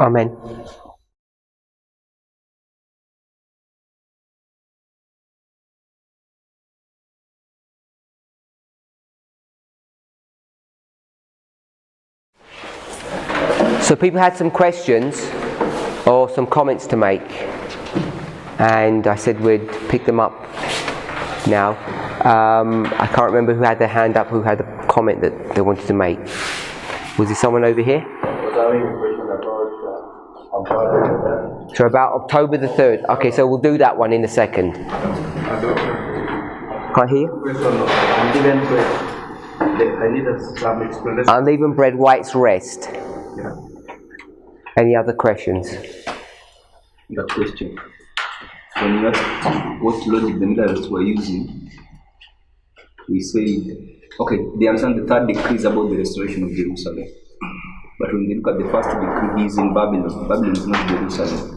Amen. So people had some questions or some comments to make, and I said we'd pick them up now. I can't remember who had their hand up, who had a comment that they wanted to make. Was there someone over here? So about October the 3rd. Okay, so we'll do that one in a second. Can't hear you? I need some explanation. Unleavened bread, white's rest. Yeah. Any other questions? That question. When you asked what logic the Millerites were using, we said, okay, they understand the third decree is about the restoration of Jerusalem. But when they look at the first decree, he is in Babylon. Babylon is not Jerusalem.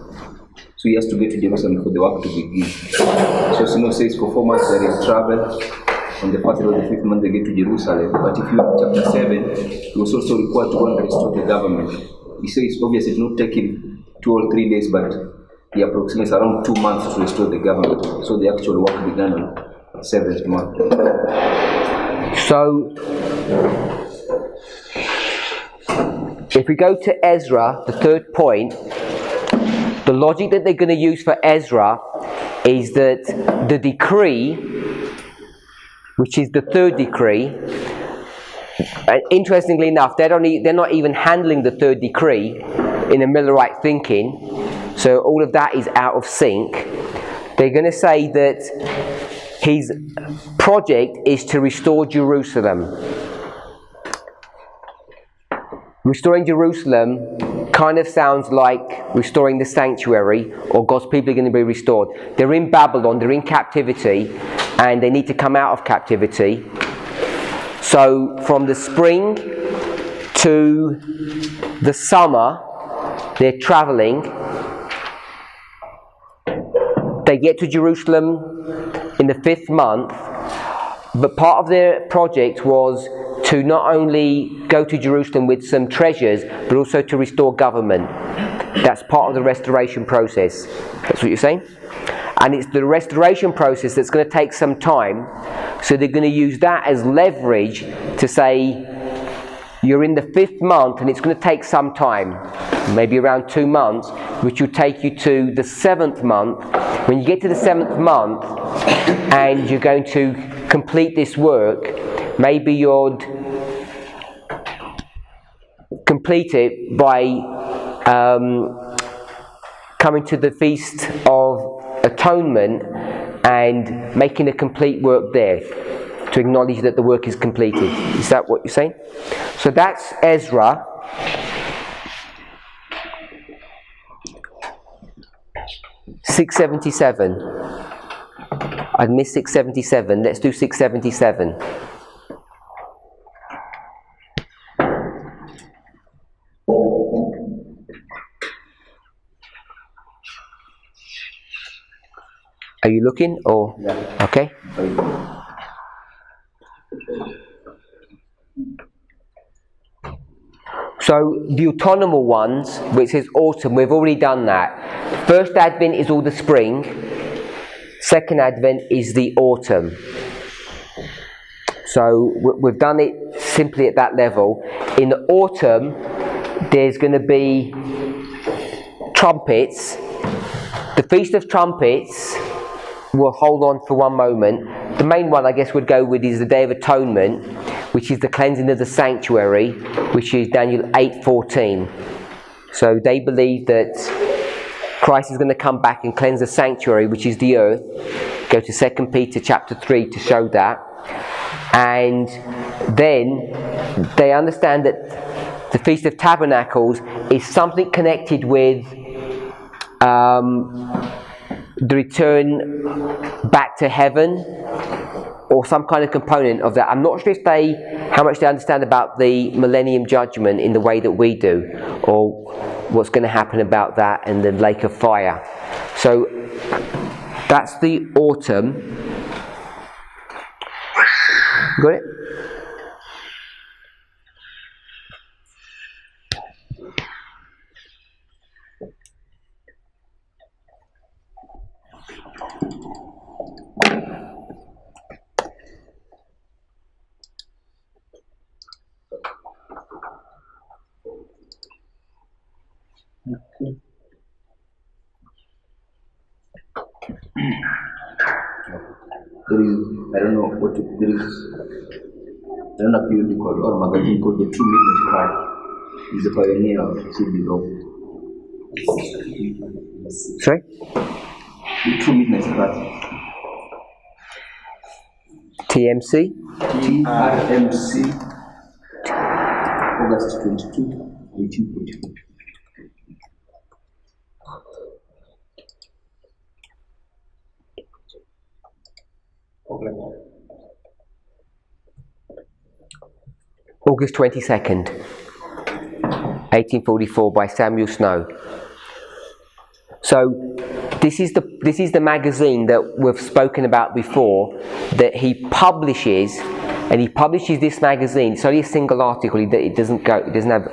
So he has to get to Jerusalem for the work to begin. So Sino says for 4 months they will travel. On the first or the 5th month they get to Jerusalem. But if you look at chapter 7, he was also required to go and restore the government. He says obviously it's not taking 2 or 3 days, but he approximates around 2 months to restore the government. So the actual work began on the 7th month. So, if we go to Ezra, the 3rd point, the logic that they're going to use for Ezra is that the decree, which is the 3rd decree, and interestingly enough, they're not even handling the 3rd decree in a Millerite thinking, so all of that is out of sync. They're going to say that his project is to restore Jerusalem. Restoring Jerusalem kind of sounds like restoring the sanctuary, or God's people are going to be restored. They're in Babylon, they're in captivity, and they need to come out of captivity. So from the spring to the summer, they're traveling. They get to Jerusalem in the 5th month, but part of their project was to not only go to Jerusalem with some treasures, but also to restore government. That's part of the restoration process. That's what you're saying? And it's the restoration process that's going to take some time, so they're going to use that as leverage to say, you're in the 5th month and it's going to take some time, maybe around 2 months, which will take you to the 7th month. When you get to the 7th month and you're going to complete this work, maybe you'd complete it by coming to the Feast of Atonement and making a complete work there to acknowledge that the work is completed. Is that what you're saying? So that's Ezra. $677. I'd missed 677. Let's do 677. Are you looking or? Yeah. Okay. So the autonomous ones, which is autumn, we've already done that. First Advent is all the spring. Second Advent is the autumn. So we've done it simply at that level. In the autumn, there's going to be trumpets. The Feast of Trumpets, we'll hold on for one moment. The main one I guess would go with is the Day of Atonement, which is the cleansing of the sanctuary, which is Daniel 8:14. So they believe that Christ is going to come back and cleanse the sanctuary, which is the earth. Go to 2 Peter chapter 3 to show that. And then they understand that the Feast of Tabernacles is something connected with the return back to heaven, or some kind of component of that. I'm not sure how much they understand about the millennium judgment in the way that we do, or what's going to happen about that and the lake of fire. So that's the autumn. Got it? There is, I don't know what there is. I don't know a periodical or magazine called the True Midnight Cry. He's a pioneer of CD rock. Sorry? The True Midnight Cry. TMC? TRMC. August 22, 1844. August 22nd, 1844 by Samuel Snow. So this is the magazine that we've spoken about before that he publishes, and he publishes this magazine. It's only a single article. It doesn't have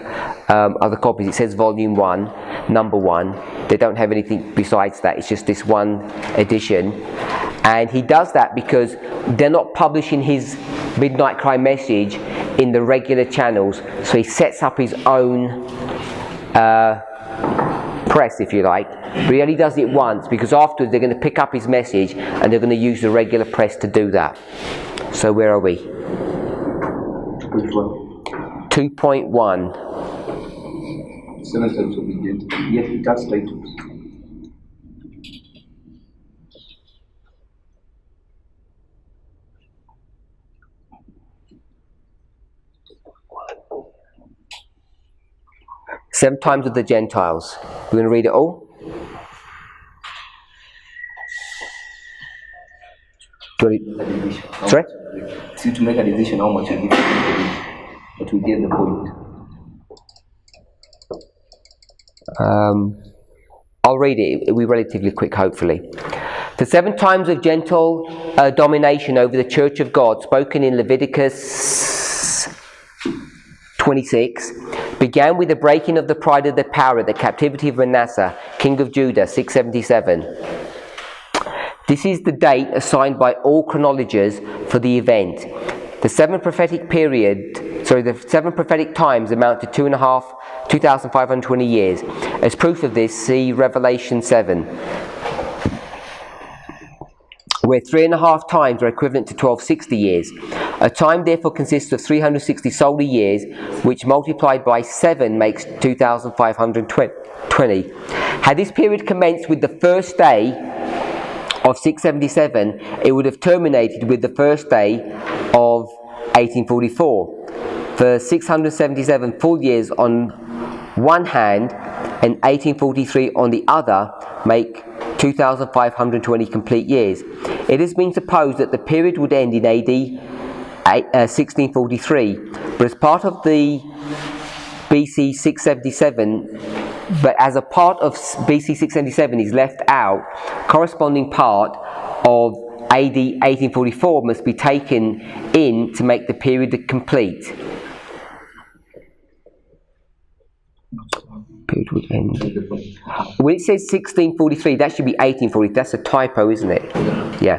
other copies. It says Volume 1, Number 1. They don't have anything besides that. It's just this one edition. And he does that because they're not publishing his Midnight Cry message in the regular channels, so he sets up his own press, if you like. But he only does it once because afterwards they're going to pick up his message and they're going to use the regular press to do that. So where are we? 2.1. 7 times obedient, yet it has titles. Seven times of the Gentiles. We're going to read it all. Sorry? See, to make a decision how much you give, but we get the point. I'll read it. It'll be relatively quick, hopefully. The 7 times of gentle domination over the Church of God, spoken in Leviticus 26, began with the breaking of the pride of the power at the captivity of Manasseh, king of Judah, 677. This is the date assigned by all chronologers for the event. The 7 prophetic times amount to 2,520 years. As proof of this, see Revelation 7, where 3.5 times are equivalent to 1260 years. A time therefore consists of 360 solar years, which multiplied by 7 makes 2,520. Had this period commenced with the first day of 677, it would have terminated with the first day of 1844. For 677 full years on one hand and 1843 on the other make 2,520 complete years. It has been supposed that the period would end in AD 1643, but as part of the BC 677, but as a part of BC 677 is left out, corresponding part of AD 1844 must be taken in to make the period complete. Period would end. When it says 1643, that should be 1843. That's a typo, isn't it? Yeah.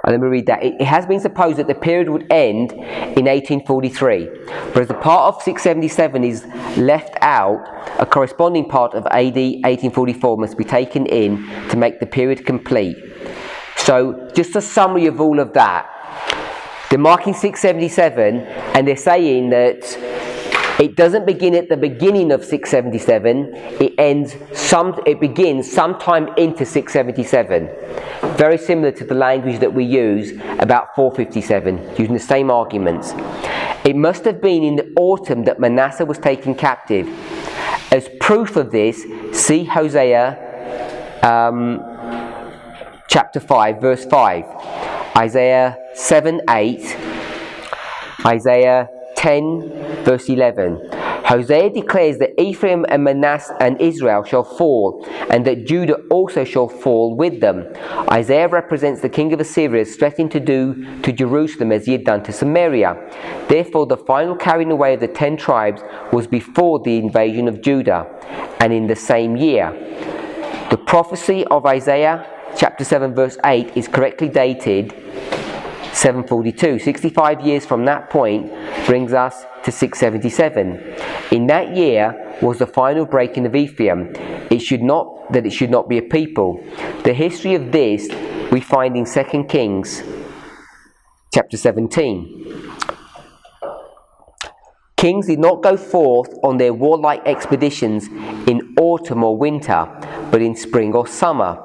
Let me read that. It has been supposed that the period would end in 1843, but as the part of 677 is left out, a corresponding part of AD 1844 must be taken in to make the period complete. So, just a summary of all of that. They're marking 677, and they're saying that it doesn't begin at the beginning of 677. It begins sometime into 677. Very similar to the language that we use about 457, using the same arguments. It must have been in the autumn that Manasseh was taken captive. As proof of this, see Hosea chapter 5, verse 5, Isaiah 7:8, Isaiah 10, verse 11. Hosea declares that Ephraim and Manasseh and Israel shall fall, and that Judah also shall fall with them. Isaiah represents the king of Assyria threatening to do to Jerusalem as he had done to Samaria. Therefore, the final carrying away of the 10 tribes was before the invasion of Judah, and in the same year. The prophecy of Isaiah chapter 7, verse 8 is correctly dated 742. 65 years from that point brings us to 677. In that year was the final breaking of Ephraim. It should not be a people. The history of this we find in 2 Kings chapter 17. Kings did not go forth on their warlike expeditions in autumn or winter, but in spring or summer.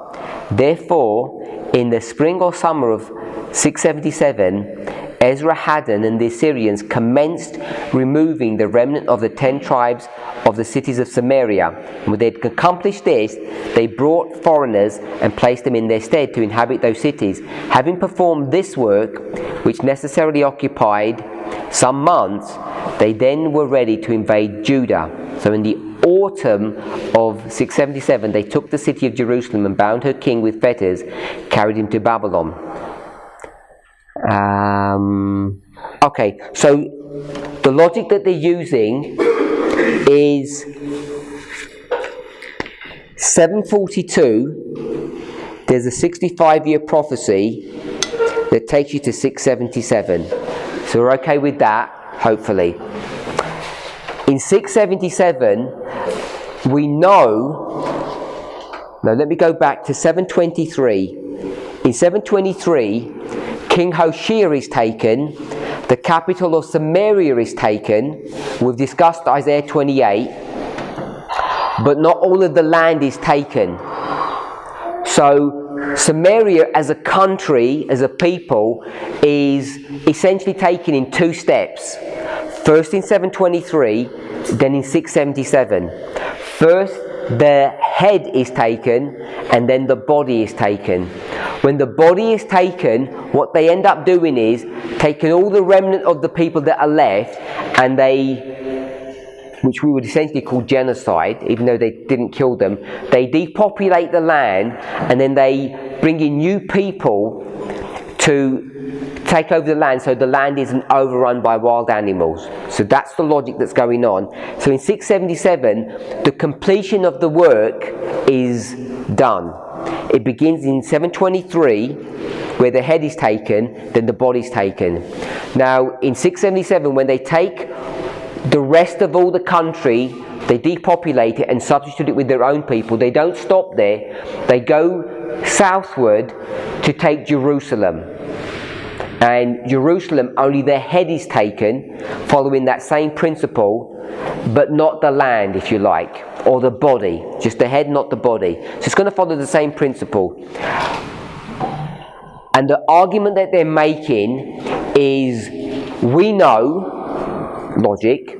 Therefore, in the spring or summer of 677, Esarhaddon and the Assyrians commenced removing the remnant of the 10 tribes of the cities of Samaria. And when they had accomplished this, they brought foreigners and placed them in their stead to inhabit those cities. Having performed this work, which necessarily occupied some months, they then were ready to invade Judah. So in the autumn of 677, they took the city of Jerusalem and bound her king with fetters, carried him to Babylon. Okay, so the logic that they're using is 742. There's a 65-year prophecy that takes you to 677. So we're okay with that, hopefully. In 677, we know... Now let me go back to 723. In 723, King Hoshea is taken, the capital of Samaria is taken. We've discussed Isaiah 28, but not all of the land is taken. So Samaria as a country, as a people, is essentially taken in two steps. First in 723, then in 677. First the head is taken, and then the body is taken. When the body is taken, what they end up doing is taking all the remnant of the people that are left, and which we would essentially call genocide, even though they didn't kill them, they depopulate the land, and then they bring in new people to take over the land, so the land isn't overrun by wild animals. So that's the logic that's going on. So in 677, the completion of the work is done. It begins in 723, where the head is taken, then the body is taken. Now, in 677, when they take the rest of all the country, they depopulate it and substitute it with their own people. They don't stop there. They go southward to take Jerusalem. And Jerusalem, only the head is taken, following that same principle, but not the land, if you like, or the body. Just the head, not the body. So it's going to follow the same principle. And the argument that they're making is, we know, logic,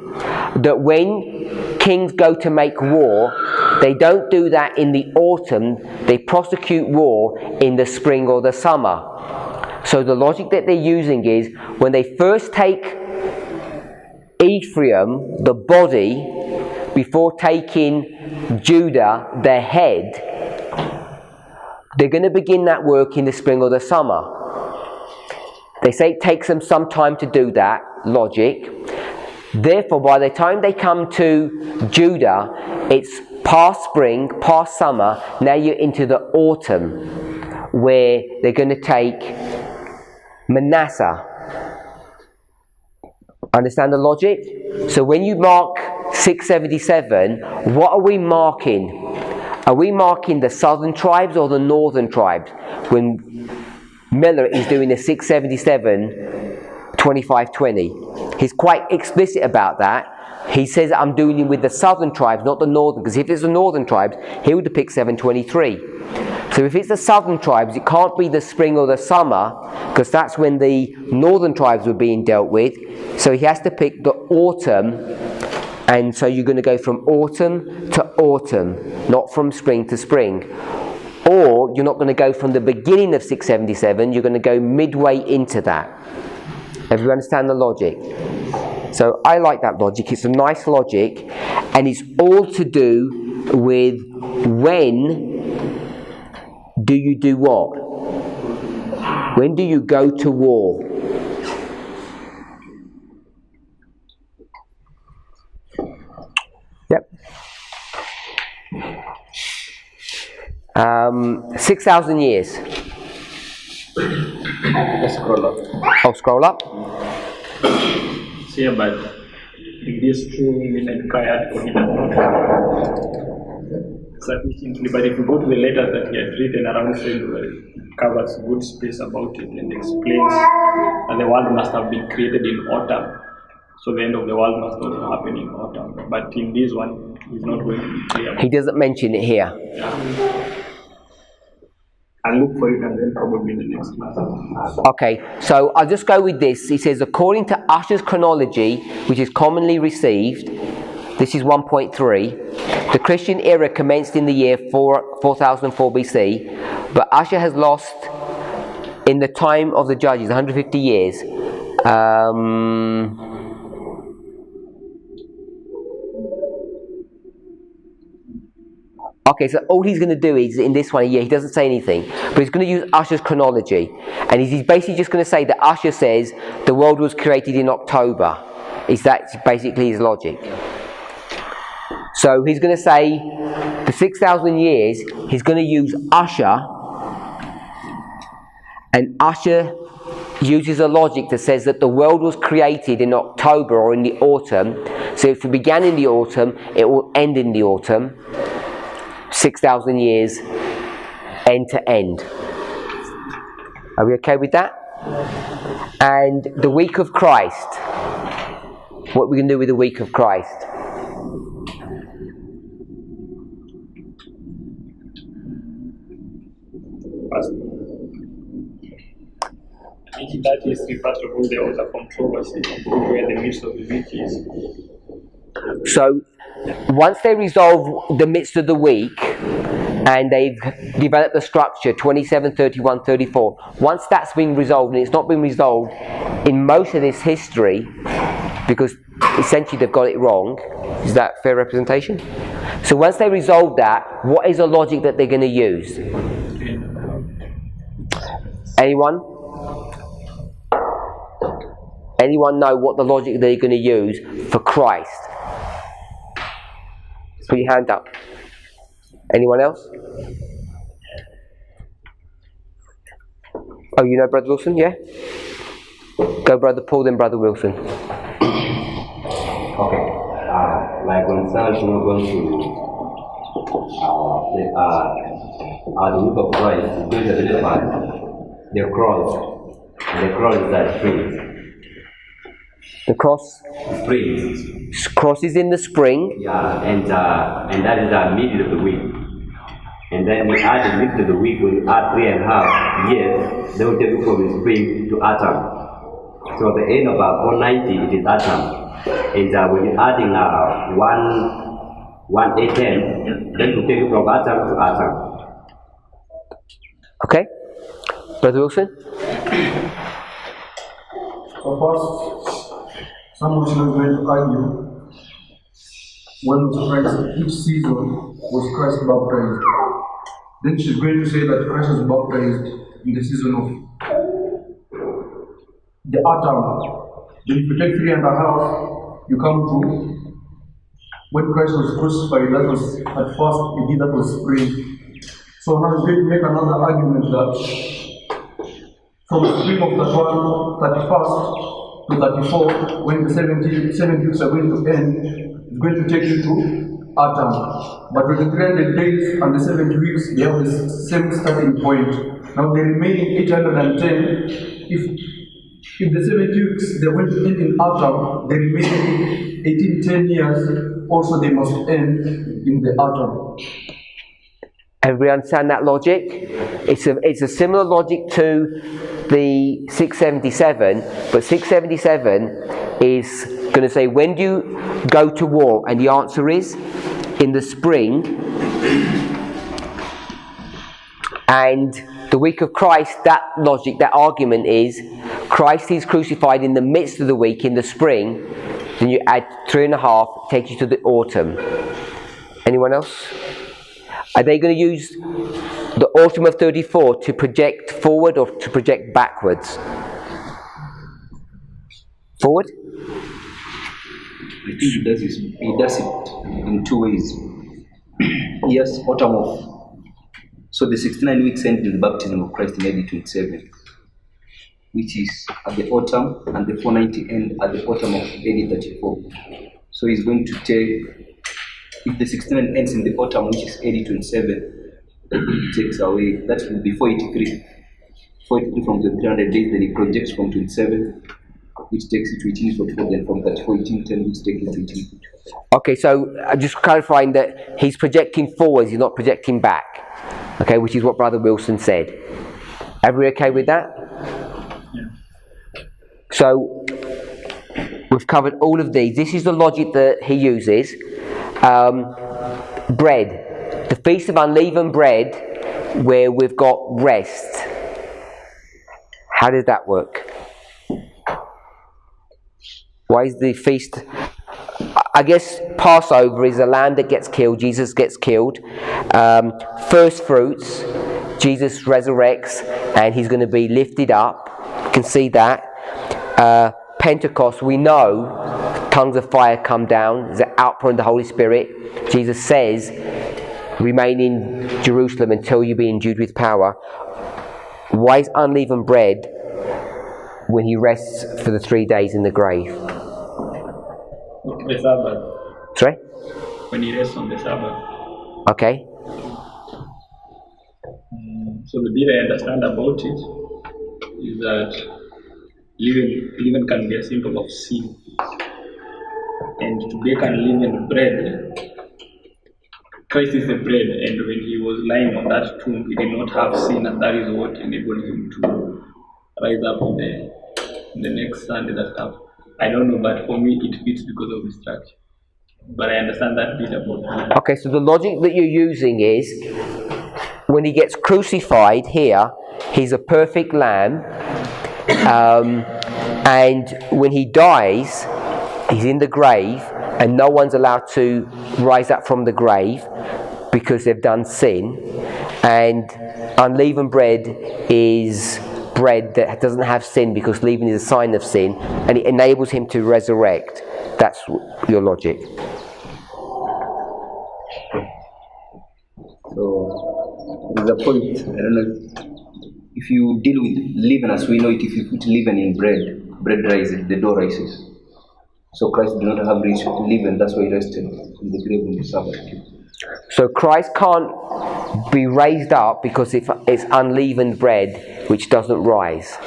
that when kings go to make war, they don't do that in the autumn. They prosecute war in the spring or the summer. So the logic that they're using is, when they first take Ephraim, the body, before taking Judah, the head, they're going to begin that work in the spring or the summer. They say it takes them some time to do that, logic. Therefore, by the time they come to Judah, it's past spring, past summer, now you're into the autumn, where they're going to take Manasseh. Understand the logic? So when you mark 677, what are we marking? Are we marking the southern tribes or the northern tribes? When Miller is doing the 677, 25-20. He's quite explicit about that. He says, I'm doing it with the southern tribes, not the northern, because if it's the northern tribes, he would depict 723. So if it's the southern tribes, it can't be the spring or the summer, because that's when the northern tribes were being dealt with. So he has to pick the autumn, and so you're going to go from autumn to autumn, not from spring to spring. Or you're not going to go from the beginning of 677, you're going to go midway into that. Have you understand the logic? So I like that logic. It's a nice logic, and it's all to do with when do you do what? When do you go to war? Yep. 6,000 years. Let's scroll up. Oh, scroll up. See, but in this 2 minute prior to sufficiently, but if you go to the letter that he had written around February, it covers good space about it and explains that the world must have been created in autumn. So the end of the world must also happen in autumn. But in this one, he's not going to be clear. He doesn't mention it here. Yeah. I'll look for it and then probably in the next class. Okay, so I'll just go with this. He says, according to Ussher's chronology, which is commonly received, this is 1.3, the Christian era commenced in the year 4004 BC, but Ussher has lost, in the time of the judges, 150 years. Okay, so all he's going to do is, in this one, he doesn't say anything, but he's going to use Ussher's chronology. And he's basically just going to say that Ussher says the world was created in October. Is that basically his logic? So he's going to say the 6,000 years, he's going to use Ussher, and Ussher uses a logic that says that the world was created in October or in the autumn. So if it began in the autumn, it will end in the autumn. 6,000 years, end to end. Are we okay with that? And the week of Christ. What are we going to do with the week of Christ? That is, first of all, there was a controversy where the midst of the week is. So, once they resolve the midst of the week, and they've developed the structure, 27, 31, 34, once that's been resolved, and it's not been resolved in most of this history, because essentially they've got it wrong, is that fair representation? So once they resolve that, what is the logic that they're going to use? Anyone? Anyone know what the logic they're going to use for Christ? Put your hand up. Anyone else? Oh, you know Brother Wilson, yeah? Go Brother Paul, then Brother Wilson. Okay. Like when someone's not going to the book of Christ, it's going to identify the cross. The cross is that spring. The cross? Spring. Cross is in the spring. Yeah, and that is the middle of the week. And then we add the middle of the week, when you add 3.5 years, they will take you from spring to autumn. So at the end of 490, it is autumn. And when you're adding 1,810, then will take you from autumn to autumn. Okay. Brother Wilson? So first, someone is going to argue when was Christ, which season was Christ baptized. Then she's going to say that Christ was baptized in the season of the autumn. Then if you take 3.5, you come to when Christ was crucified, that was at first, indeed that was spring. So now we're going to make another argument that from the spring of 31st to 34, when the 70 weeks are going to end, it's going to take you to autumn. But with the 300 days and the 70 weeks, they have the same starting point. Now the remaining 810, if the 70 weeks they're going to end in autumn, the remaining 1810 years also they must end in the autumn. Everybody understand that logic? It's a similar logic to the 677, but 677 is going to say, when do you go to war? And the answer is in the spring. And the week of Christ, that logic, that argument is Christ is crucified in the midst of the week in the spring. Then you add 3.5, takes you to the autumn. Anyone else? Are they going to use the autumn of 34 to project forward or to project backwards? Forward? I think he does it in two ways. Yes, autumn of. So the 69 weeks ended with the baptism of Christ in AD 27. which is at the autumn, and the 490 end at the autumn of AD 34. So he's going to take, if the 69 ends in the autumn, which is AD 27, then he takes away, that will be 483. 483 from the 300 days, then he projects from 27, which takes it to 1844, then from 34, 1810, which takes it to 1844. Okay, so I'm just clarifying that he's projecting forwards, he's not projecting back. Okay, which is what Brother Wilson said. Everybody okay with that? Yeah. So we've covered all of these. This is the logic that he uses. Bread. The Feast of Unleavened Bread, where we've got rest. How does that work? Why is the feast? I guess Passover is a lamb that gets killed. Jesus gets killed. First fruits, Jesus resurrects and he's going to be lifted up. You can see that. Pentecost, we know tongues of fire come down. There's an outpouring of the Holy Spirit. Jesus says, remain in Jerusalem until you be endued with power. Why is unleavened bread when he rests for the 3 days in the grave? The Sabbath. Sorry? When he rests on the Sabbath. Okay. So the bit I understand about it is that leaven can be a symbol of sin. And to bake unleavened bread, Christ is the bread, and when he was lying on that tomb, he did not have sin, and that is what enabled him to rise up on the next Sunday that happened. I don't know, but for me it fits because of the structure. But I understand that bit about it. Okay, so the logic that you're using is when he gets crucified here, he's a perfect lamb, and when he dies, he's in the grave, and no one's allowed to rise up from the grave because they've done sin. And unleavened bread is bread that doesn't have sin because leaven is a sign of sin, and it enables him to resurrect. That's your logic. So there's a point, I don't know, if you deal with leaven as we know it, if you put leaven in bread rises, the dough rises. So Christ did not have rich leaven, that's why he rested in the grave on the Sabbath. So Christ can't be raised up because it's unleavened bread which doesn't rise.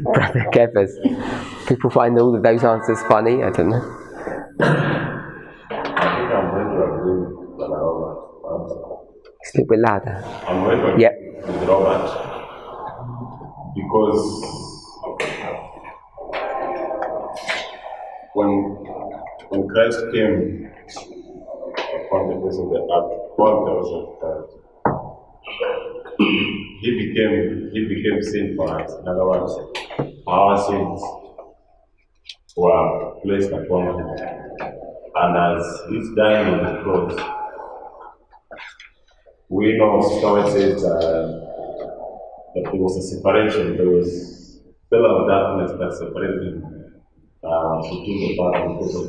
Brother Kevers, people find all of those answers funny, I don't know. I think I'm going to agree with Brother Robert. It's a little bit louder. I'm going to agree Yep. with Robert because when Christ came upon the face of the earth, 1,000 times, he became sin for us. In other words, our sins were placed upon him. And as he's dying on the cross, we know Story says that there was a separation, there was a pillar of darkness that separated him between the Father and the Son.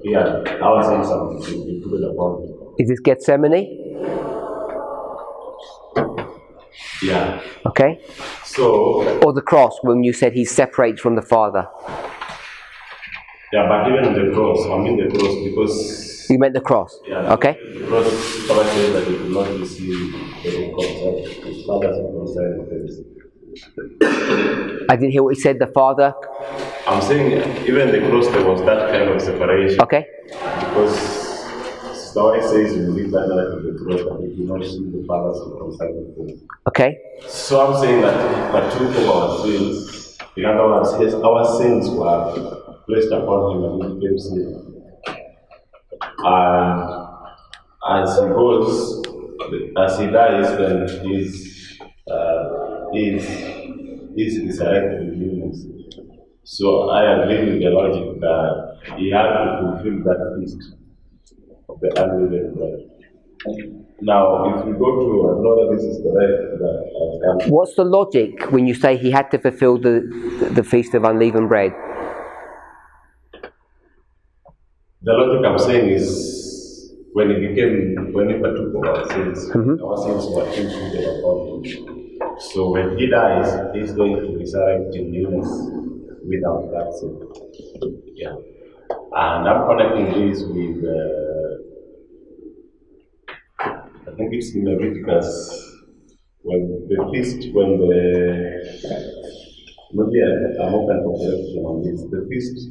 Yeah, our sins have been put upon him. Is this Gethsemane? Yeah. Okay. So, Or the cross, when you said he's separated from the Father. yeah, but even the cross, I mean the cross, because You meant the cross? yeah, Okay. the cross, Father says that he will not receive the concept. His Father circumcised the face. I didn't hear what he said, the Father. I'm saying even the cross there was that kind of separation. Okay. Because the way says you read that of the cross that you do not see the Father circumcised the face. Okay. So I'm saying that the truth of our sins, in other words, yes, our sins were placed upon him and he became sin. And as he goes, as he dies, then he's resurrected in humans. So I agree with the logic that he had to fulfill that feast of the unleavened bread. Now, if we go to, I know that this is correct, What's the logic when you say he had to fulfill the Feast of Unleavened Bread? The logic I'm saying is when he partook of our sins, our sins were imputed upon him. So when he dies, he's going to resurrect in newness without that sin. Yeah. And I'm connecting this with, I think it's in Leviticus, when maybe I'm open for correction on this. The feast,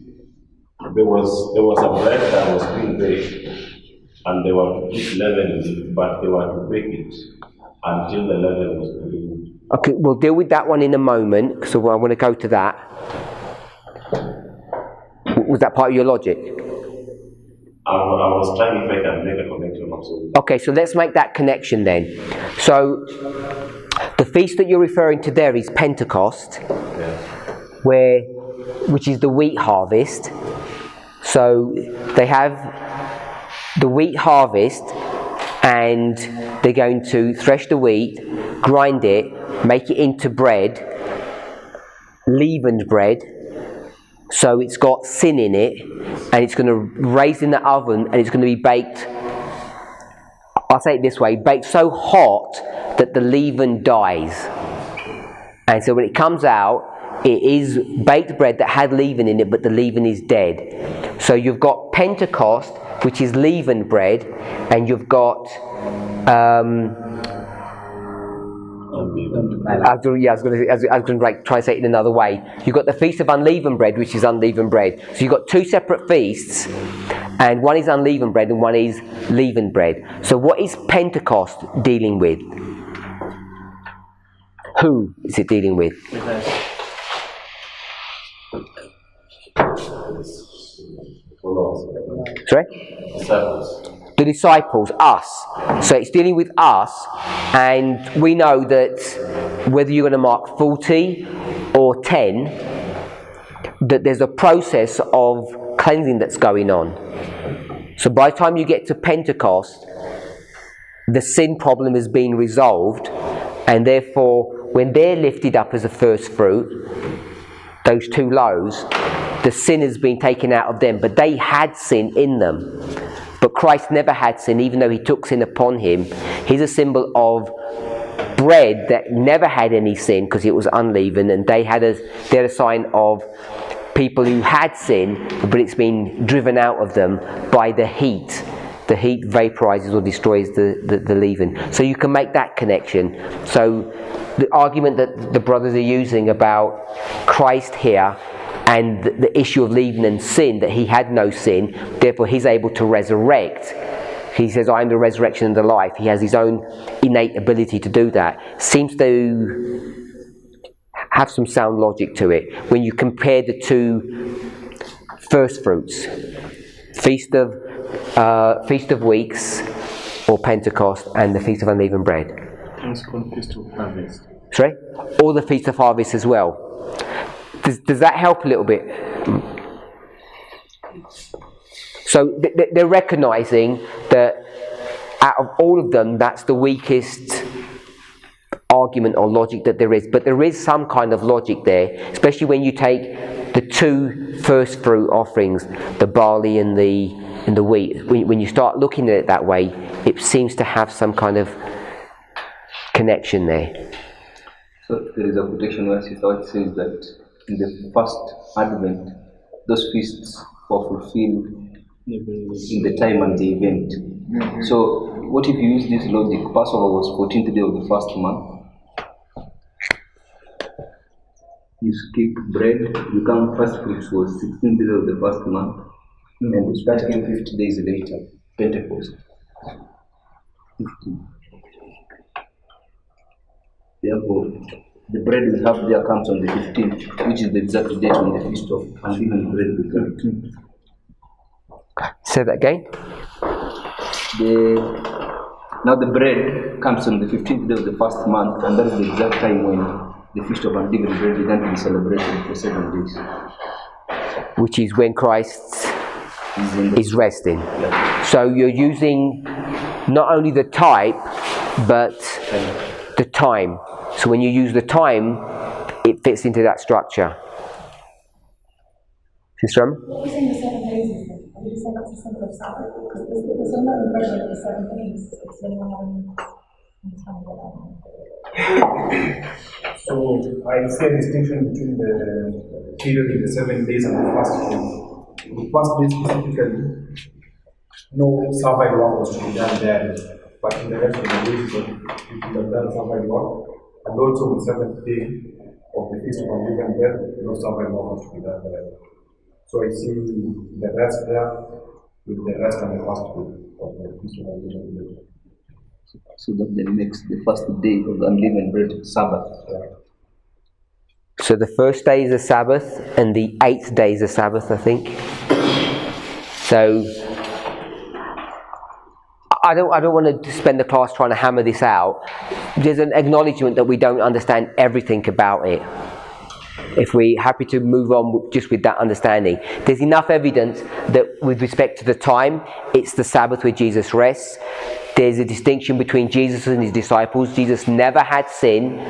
there was a bread that was being baked, and they were to put leaven in it, but they were to bake it until the leaven was removed. Okay, we'll deal with that one in a moment, so I want to go to that. Was that part of your logic? I was trying if I can make a connection also. Okay, so let's make that connection then. So, the feast that you're referring to there is Pentecost, which is the wheat harvest. So they have the wheat harvest, and they're going to thresh the wheat, grind it, make it into bread, leavened bread. So it's got sin in it, and it's going to raise in the oven, and it's going to be baked, I'll say it this way, baked so hot that the leaven dies. And so when it comes out, it is baked bread that had leaven in it, but the leaven is dead. So you've got Pentecost, which is leavened bread, and you've got I was going to try and say it in another way. You've got the Feast of Unleavened Bread, which is unleavened bread. So you've got two separate feasts, and one is unleavened bread and one is leavened bread. So what is Pentecost dealing with? Who is it dealing with? Sorry? The disciples, us. So it's dealing with us, and we know that whether you're going to mark 40 or 10, that there's a process of cleansing that's going on. So by the time you get to Pentecost, the sin problem is being resolved, and therefore when they're lifted up as a first fruit, those two loaves, the sin has been taken out of them, but they had sin in them. But Christ never had sin, even though he took sin upon him. He's a symbol of bread that never had any sin because it was unleavened, and they're a sign of people who had sin, but it's been driven out of them by the heat. The heat vaporizes or destroys the leaven. So you can make that connection. So the argument that the brothers are using about Christ here and the issue of leaven and sin, that he had no sin, therefore he's able to resurrect. He says, I am the resurrection and the life. He has his own innate ability to do that. Seems to have some sound logic to it when you compare the two first fruits, Feast of Weeks or Pentecost, and the Feast of Unleavened Bread. It's called Feast of Harvest. Sorry? Or the Feast of Harvest as well. Does that help a little bit? So they're recognizing that out of all of them, that's the weakest argument or logic that there is. But there is some kind of logic there, especially when you take the two first fruit offerings, the barley and the wheat. When you start looking at it that way, it seems to have some kind of connection there. So there is a quotation where it says that in the first Advent, those feasts were fulfilled in the time and the event. Mm-hmm. So what if you use this logic? Passover was 14th day of the first month. You skip bread, you count first fruits was 16th day of the first month, and you start again 50 days later, Pentecost. 15. Therefore, the bread we have there comes on the 15th, which is the exact date on the Feast of Unleavened Bread, the 13th. Say that again. Now the bread comes on the 15th day of the first month, and that is the exact time when the Feast of Unleavened Bread began to be celebrated for 7 days. Which is when Christ is resting. Yeah. So you're using not only the type, but the time. So when you use the time, it fits into that structure. Sistram? What was in the 7 days? of Sabbath? Because there's another version of the 7 days. It's in So I see a distinction between the period in the 7 days and the first day. The first day specifically, no survival work was to be done there, but in the rest of the days, people have done survival work, and also the 7th day of the Feast of Unleavened Bread, no survival work was to be done there. So I see the rest there with the rest on the first day of the Feast of Unleavened Bread. So that then makes the first day of the unleavened bread Sabbath. Yeah. So the first day is a Sabbath, and the 8th day is a Sabbath, I think. So I don't want to spend the class trying to hammer this out. There's an acknowledgement that we don't understand everything about it. If we're happy to move on just with that understanding, there's enough evidence that with respect to the time, it's the Sabbath where Jesus rests. There's a distinction between Jesus and his disciples. Jesus never had sin,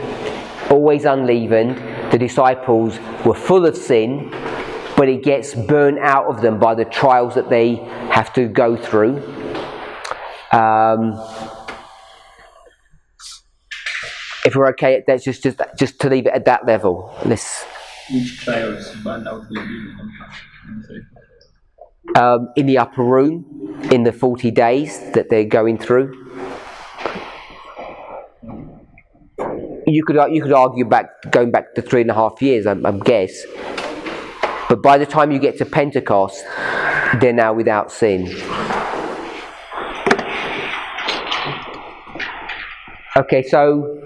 always unleavened. The disciples were full of sin, but it gets burnt out of them by the trials that they have to go through. If we're okay, that's just to leave it at that level. Which trials burned out will be in the upper room, in the 40 days that they're going through. You could argue going back to 3.5 years, I guess. But by the time you get to Pentecost, they're now without sin. Okay, so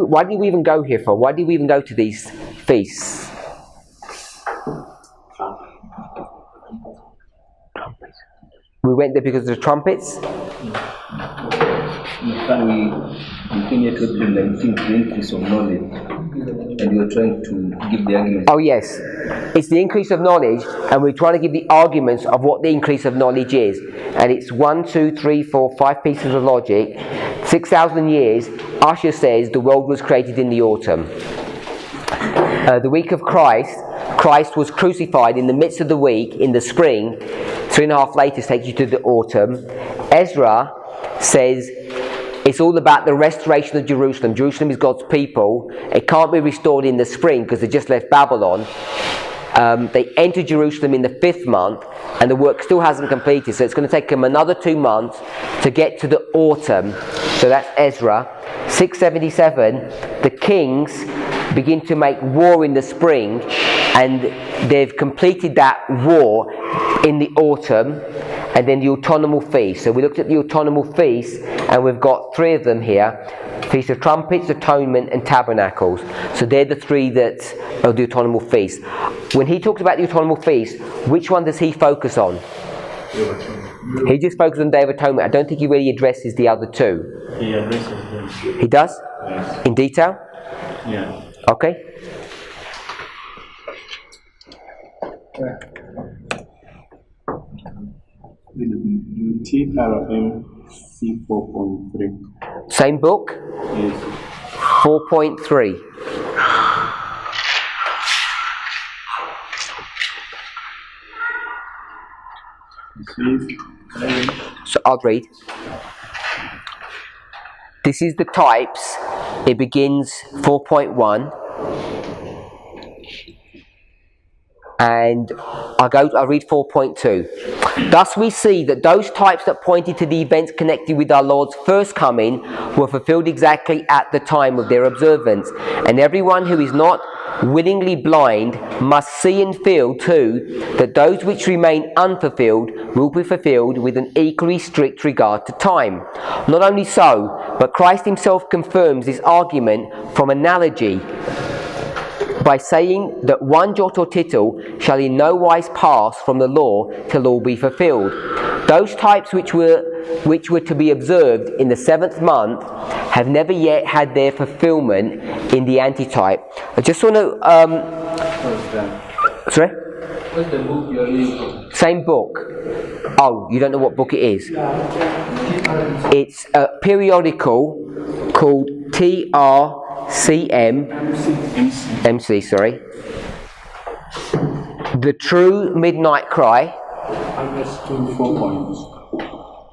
why did we even go here for? Why did we even go to these feasts? We went there because of the trumpets. We came here to April 19th, the increase of knowledge, and we were trying to give the argument. Oh yes, it's the increase of knowledge, and we're trying to give the arguments of what the increase of knowledge is. And it's 1, 2, 3, 4, 5 pieces of logic. 6,000 years, Usher says the world was created in the autumn. The week of Christ was crucified in the midst of the week, in the spring. 3.5 later takes you to the autumn. Ezra says it's all about the restoration of Jerusalem. Jerusalem is God's people. It can't be restored in the spring because they just left Babylon. They enter Jerusalem in the 5th month, and the work still hasn't completed. So it's going to take them another 2 months to get to the autumn. So that's Ezra. 677, the kings begin to make war in the spring, and they've completed that war in the autumn. And then the autumnal feast. So we looked at the autumnal feast, and we've got 3 of them here. Feast of Trumpets, Atonement, and Tabernacles. So they're the 3 that are the autumnal feast. When he talks about the autumnal feast, which one does he focus on? He just focuses on Day of Atonement. I don't think he really addresses the other 2. He addresses them. He does? Yes. In detail? Yeah. Okay. TRM C4.3. Same book? Yes. 4.3. So I'll read. This is the types. It begins 4.1. And I'll read 4.2. Thus we see that those types that pointed to the events connected with our Lord's first coming were fulfilled exactly at the time of their observance. And everyone who is not willingly blind must see and feel too that those which remain unfulfilled will be fulfilled with an equally strict regard to time. Not only so, but Christ himself confirms this argument from analogy by saying that 1 jot or tittle shall in no wise pass from the law till all be fulfilled. Those types which were to be observed in the 7th month have never yet had their fulfillment in the antitype. I just want to sorry? What's the book you're reading? Same book. Oh, you don't know what book it is? It's a periodical called TRMC CM MC, sorry. The True Midnight Cry. August 24 points.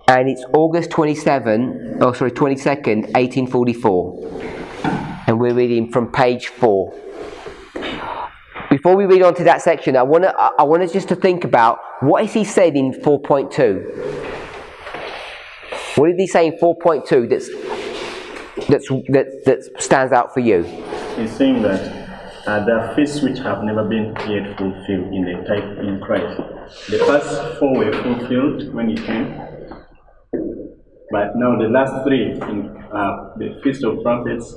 And it's August 22nd, 1844. And we're reading from page 4. Before we read on to that section, I want us just to think about what is he said in 4.2. What did he say in 4.2 that stands out for you? He's saying that there are feasts which have never been yet fulfilled in the type in Christ. The first 4 were fulfilled when he came, but now the last 3, in the Feast of Trumpets,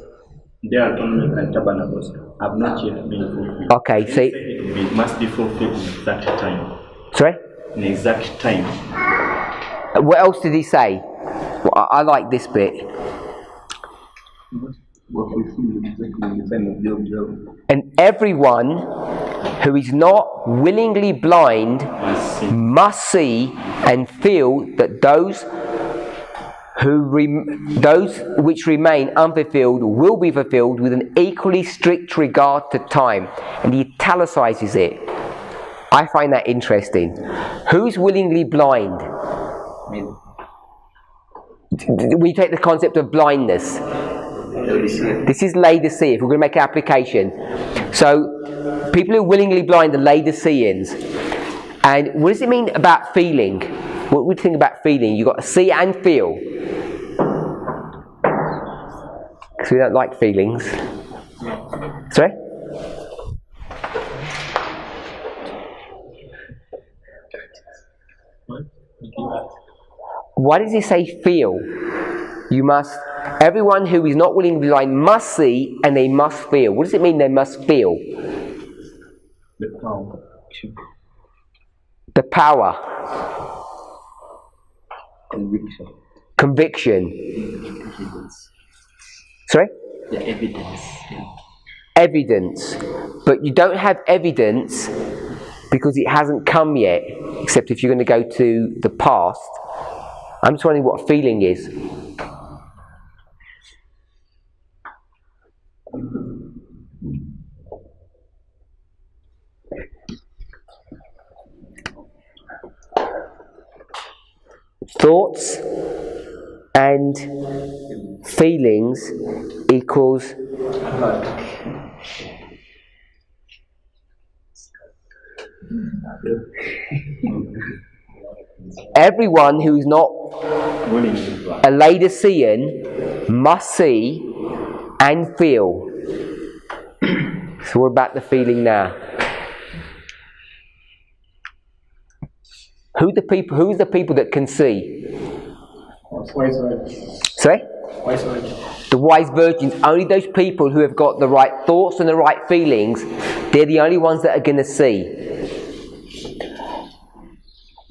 Day Atonement, and Tabernacles, have not yet been fulfilled. Okay, so it must be fulfilled in exact time. Sorry? In exact time. What else did he say? Well, I like this bit. And everyone who is not willingly blind must see and feel that those which remain unfulfilled will be fulfilled with an equally strict regard to time. And he italicizes it. I find that interesting. Who's willingly blind? We take the concept of blindness. This is Laodicea, if we're going to make an application. So, people who are willingly blind are Laodiceans. And what does it mean about feeling? What do we think about feeling? You've got to see and feel. Because we don't like feelings. Sorry? Why does he say feel? You must, everyone who is not willingly blind must see and they must feel. What does it mean they must feel? The power. The power. Conviction. Sorry? The evidence. Evidence. But you don't have evidence because it hasn't come yet, except if you're going to go to the past. I'm just wondering what feeling is. Thoughts and feelings equals everyone who is not a Laodicean must see and feel. So we're about the feeling now. Who's the people that can see? Wise virgins. Sorry? Wise virgins. The wise virgins, only those people who have got the right thoughts and the right feelings, they're the only ones that are going to see.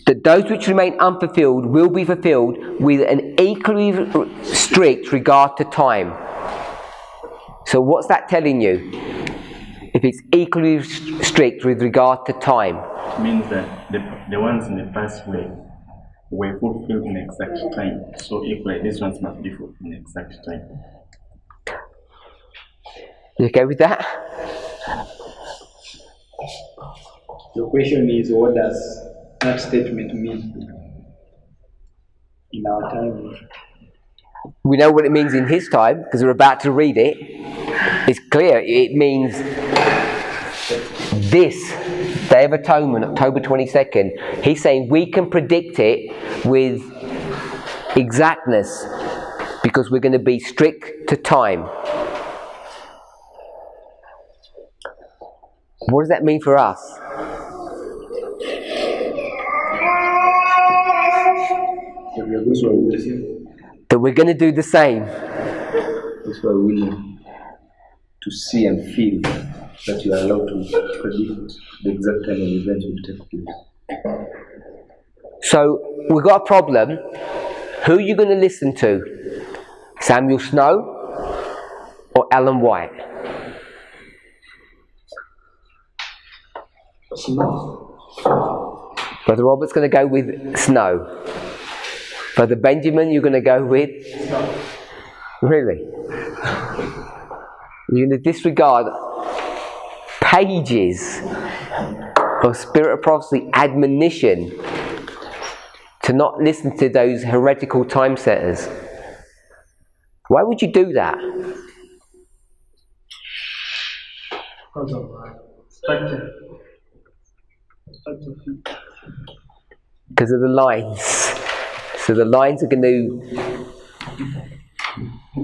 That those which remain unfulfilled will be fulfilled with an equally strict regard to time. So what's that telling you? If it's equally strict with regard to time. It means that the ones in the past were fulfilled in exact time. So equally, these ones must be fulfilled in exact time. You okay with that? The question is, what does that statement mean in our time? We know what it means in his time, because we're about to read it. It's clear. It means this Day of Atonement, October 22nd. He's saying we can predict it with exactness because we're going to be strict to time. What does that mean for us? That we're going to do the same. That's why we're willing to see and feel that you are allowed to predict the exact time when events will take place. So we've got a problem. Who are you going to listen to? Samuel Snow or Ellen White? Snow. Brother Robert's going to go with Snow. Brother Benjamin, you're going to go with? Really? You're going to disregard pages of Spirit of Prophecy admonition to not listen to those heretical time setters. Why would you do that? Because of structure. Because of the lines. So the lines are going to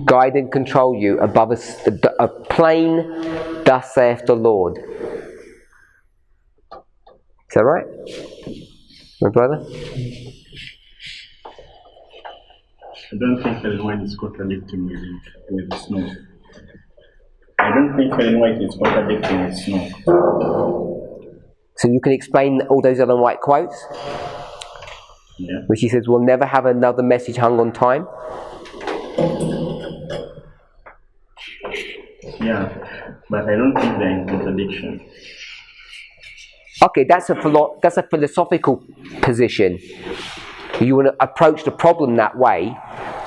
guide and control you above a plain, thus saith the Lord. Is that right? My brother? I don't think Ellen White is contradicting with snow. I don't think Ellen White is contradicting with snow. So you can explain all those Ellen White quotes? Yeah. Where she says, we'll never have another message hung on time? Yeah, but I don't think they're in contradiction. Okay, that's a philosophical position. You want to approach the problem that way,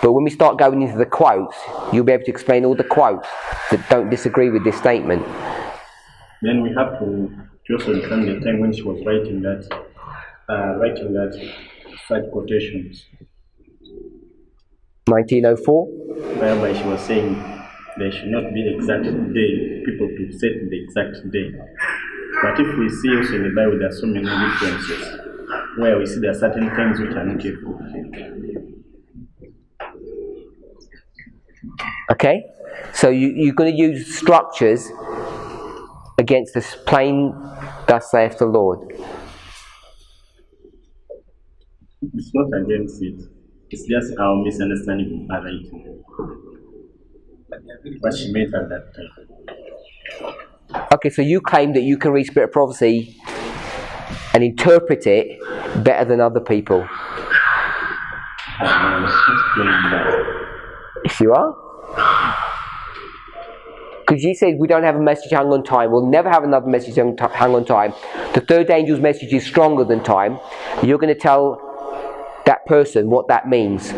but when we start going into the quotes, you'll be able to explain all the quotes that don't disagree with this statement. Then we have to also understand the time when she was writing that such quotations. 1904? Whereby she was saying there should not be the exact day, people to set the exact day. But if we see also in the Bible, there are so many differences where we see there are certain things which are not yet fulfilled. Okay, so you're going to use structures against this plain, thus saith the Lord. It's not against it. It's just our misunderstanding of her writing. What she meant at that time. Okay, so you claim that you can read Spirit of Prophecy and interpret it better than other people. Yes, you are? Because you said we don't have a message hung on time. We'll never have another message hung on time. The third angel's message is stronger than time. You're going to tell that person what that means.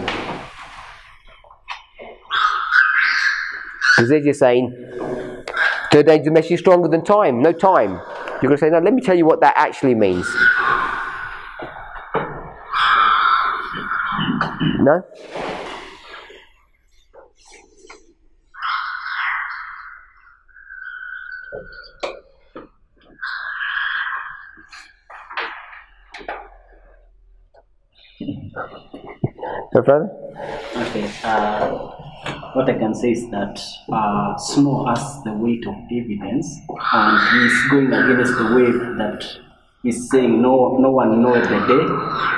Because they're just saying, third angel's message is stronger than time. No time. You're going to say, no, let me tell you what that actually means. No? Your brother? Okay. What I can say is that Snow has the weight of evidence, and he's going against the wave that is saying no one knows the day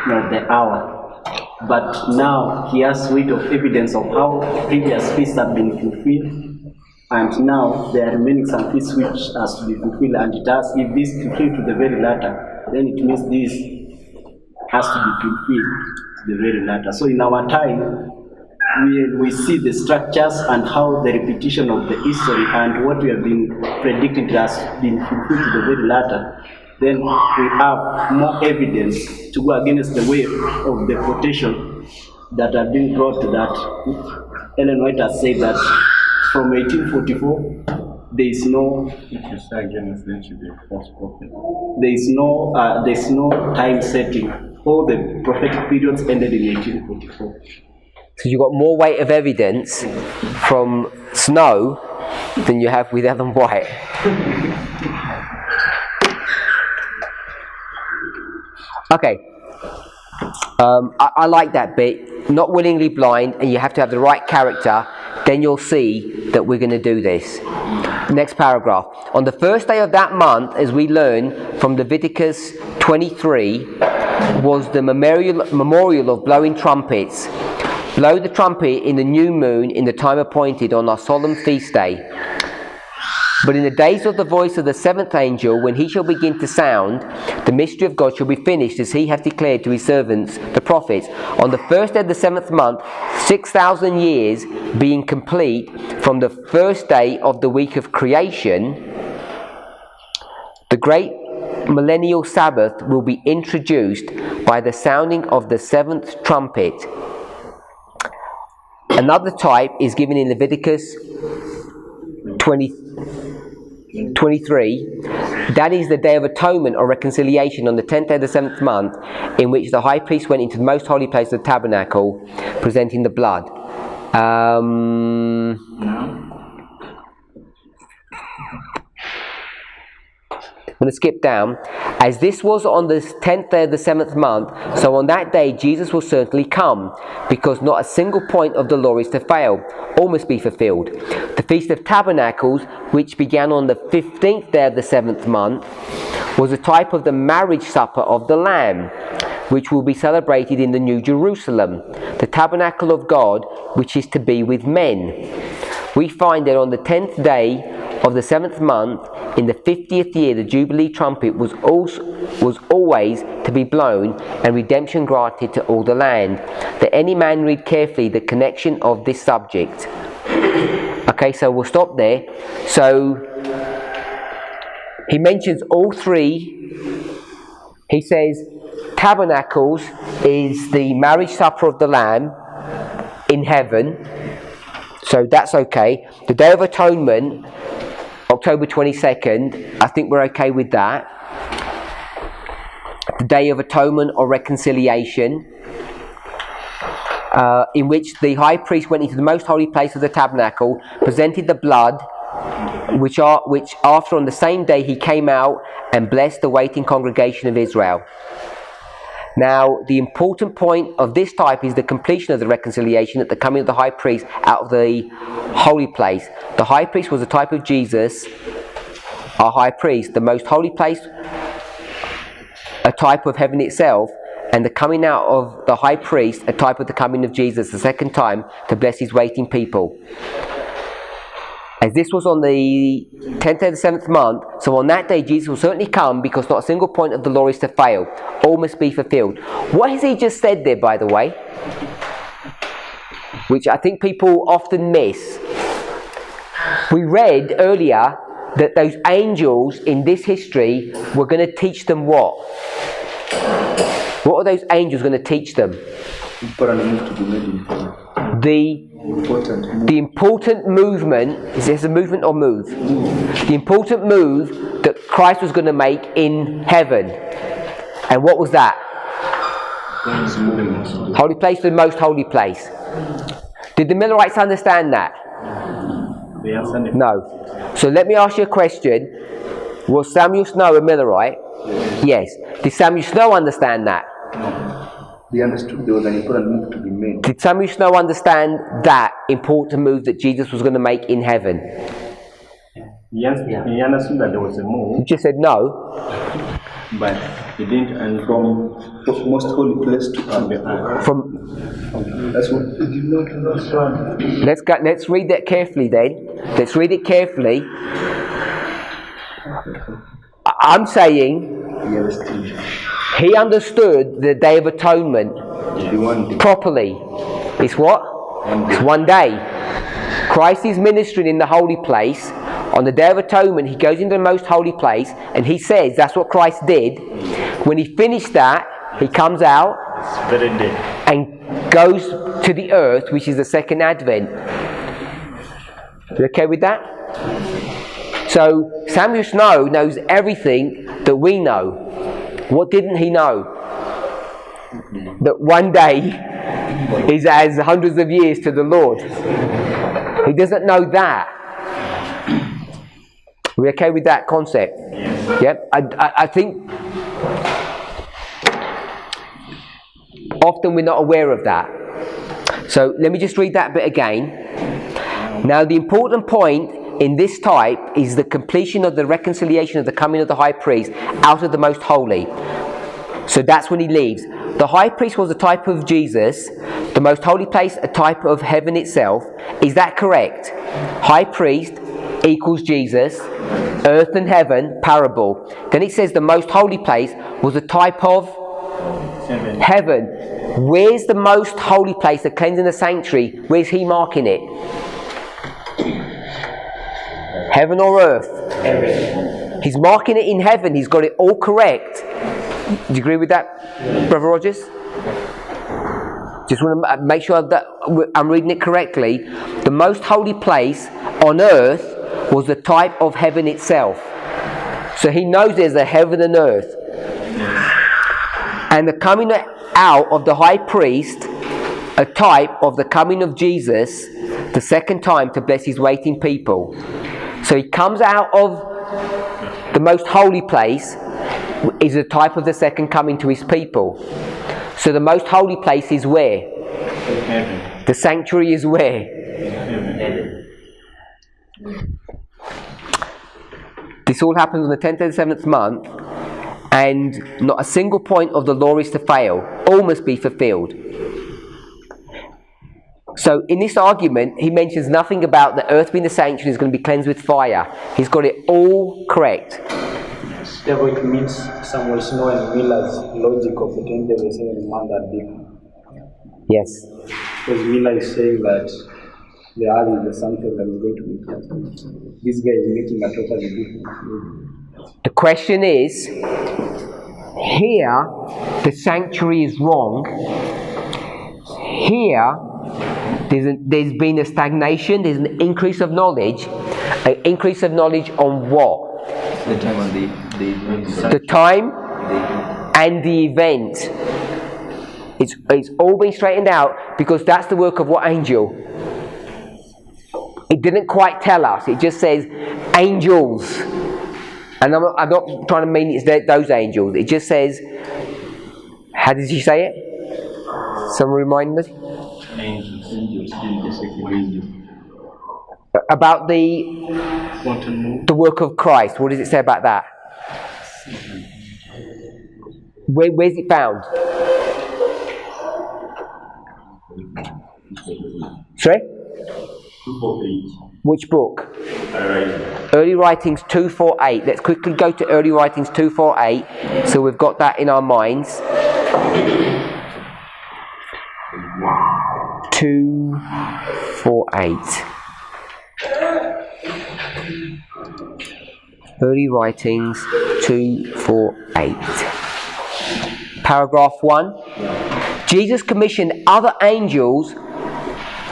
nor the hour. But now he has weight of evidence of how previous feasts have been fulfilled, and now there are remaining some feasts which has to be fulfilled, and it has, if this fulfilled to the very latter, then it means this has to be fulfilled to the very latter. So in our time, we see the structures and how the repetition of the history and what we have been predicting has been fulfilled to the very latter. Then we have more evidence to go against the wave of the quotation that have been brought to that. Ellen White has said that from 1844, there is no. If you say against, then should be a false prophet. There is no time setting. All the prophetic periods ended in 1844. So you've got more weight of evidence from Snow than you have with Ellen White. Okay. I like that bit. Not willingly blind, and you have to have the right character. Then you'll see that we're going to do this. Next paragraph. On the first day of that month, as we learn from Leviticus 23, was the memorial of blowing trumpets. Blow the trumpet in the new moon in the time appointed on our solemn feast day. But in the days of the voice of the seventh angel, when he shall begin to sound, the mystery of God shall be finished, as he hath declared to his servants, the prophets. On the first day of the seventh month, 6,000 years being complete from the first day of the week of creation, the great millennial Sabbath will be introduced by the sounding of the seventh trumpet. Another type is given in Leviticus 23, that is the Day of Atonement or Reconciliation on the 10th day of the 7th month, in which the high priest went into the most holy place of the tabernacle, presenting the blood. I'm going to skip down. As this was on the 10th day of the 7th month, so on that day Jesus will certainly come, because not a single point of the law is to fail. All must be fulfilled. The Feast of Tabernacles, which began on the 15th day of the 7th month, was a type of the marriage supper of the Lamb, which will be celebrated in the New Jerusalem, the tabernacle of God, which is to be with men. We find that on the 10th day of the 7th month, in the 50th year, the Jubilee trumpet was always to be blown, and redemption granted to all the land. That any man read carefully the connection of this subject. Okay, so we'll stop there. So he mentions all three. He says tabernacles is the marriage supper of the Lamb in heaven. So that's okay. The Day of Atonement, October 22nd, I think we're okay with that. The Day of Atonement or Reconciliation, in which the high priest went into the most holy place of the tabernacle, presented the blood, which after on the same day he came out and blessed the waiting congregation of Israel. Now, the important point of this type is the completion of the reconciliation at the coming of the high priest out of the holy place. The high priest was a type of Jesus, our high priest. The most holy place, a type of heaven itself, and the coming out of the high priest, a type of the coming of Jesus the second time to bless his waiting people. As this was on the 10th day of the 7th month, so on that day Jesus will certainly come, because not a single point of the law is to fail. All must be fulfilled. What has he just said there, by the way? Which I think people often miss. We read earlier that those angels in this history were going to teach them what? What are those angels going to teach them? The important movement, is this a movement or move? The important move that Christ was going to make in heaven. And what was that? Holy place to the most holy place. Did the Millerites understand that? No. So let me ask you a question. Was Samuel Snow a Millerite? Yes. Did Samuel Snow understand that? They understood there was an important move to be made. Did Samuel Snow understand that important move that Jesus was going to make in heaven? He understood that there was a move. You just said no. But he didn't, and from most holy place to the earth. That's what he did not understand. Let's read that carefully then. Let's read it carefully. I'm saying he understood the Day of Atonement properly. It's what? It's one day. Christ is ministering in the holy place. On the Day of Atonement, he goes into the most holy place, and he says that's what Christ did. When he finished that, he comes out and goes to the earth, which is the second advent. You okay with that? So Samuel Snow knows everything that we know. What didn't he know? That one day is as hundreds of years to the Lord. He doesn't know that. We okay with that concept? Yep. I think often we're not aware of that. So let me just read that bit again. Now the important point in this type is the completion of the reconciliation of the coming of the high priest out of the most holy. So that's when he leaves. The high priest was a type of Jesus, the most holy place a type of heaven itself. Is that correct? High priest equals Jesus, earth and heaven, parable. Then it says the most holy place was a type of heaven. Where's the most holy place, the cleansing the sanctuary? Where's he marking it? Heaven or earth? Heaven. He's marking it in heaven. He's got it all correct. Do you agree with that, Brother Rogers? Just want to make sure that I'm reading it correctly. The most holy place on earth was the type of heaven itself. So he knows there's a heaven and earth. And the coming out of the high priest, a type of the coming of Jesus, the second time to bless his waiting people. So he comes out of the most holy place, is a type of the second coming to his people. So the most holy place is where? Heaven. The sanctuary is where? Heaven. This all happens on the 10th of the 7th month, and not a single point of the law is to fail. All must be fulfilled. So in this argument, he mentions nothing about the earth being the sanctuary is going to be cleansed with fire. He's got it all correct. Therefore, it means Samuel Snow and Miller's logic of the 20th of the 7th month are different. Yes. Because Miller is saying that the earth is the sanctuary that is going to be cleansed. This guy is making a totally different. The question is, here the sanctuary is wrong. Here there's been a stagnation, there's an increase of knowledge. An increase of knowledge on what? The time and the time and the event. It's all been straightened out because that's the work of what angel? It didn't quite tell us. It just says angels. And I'm not trying to mean it's those angels. It just says, how did she say it? Someone remind me? Angels. About the work of Christ. What does it say about that? Where's it found? Sorry? 248. Which book? Alright. Early Writings 248. Let's quickly go to Early Writings 248, so we've got that in our minds. 248. Early Writings 248. Paragraph 1. Jesus commissioned other angels.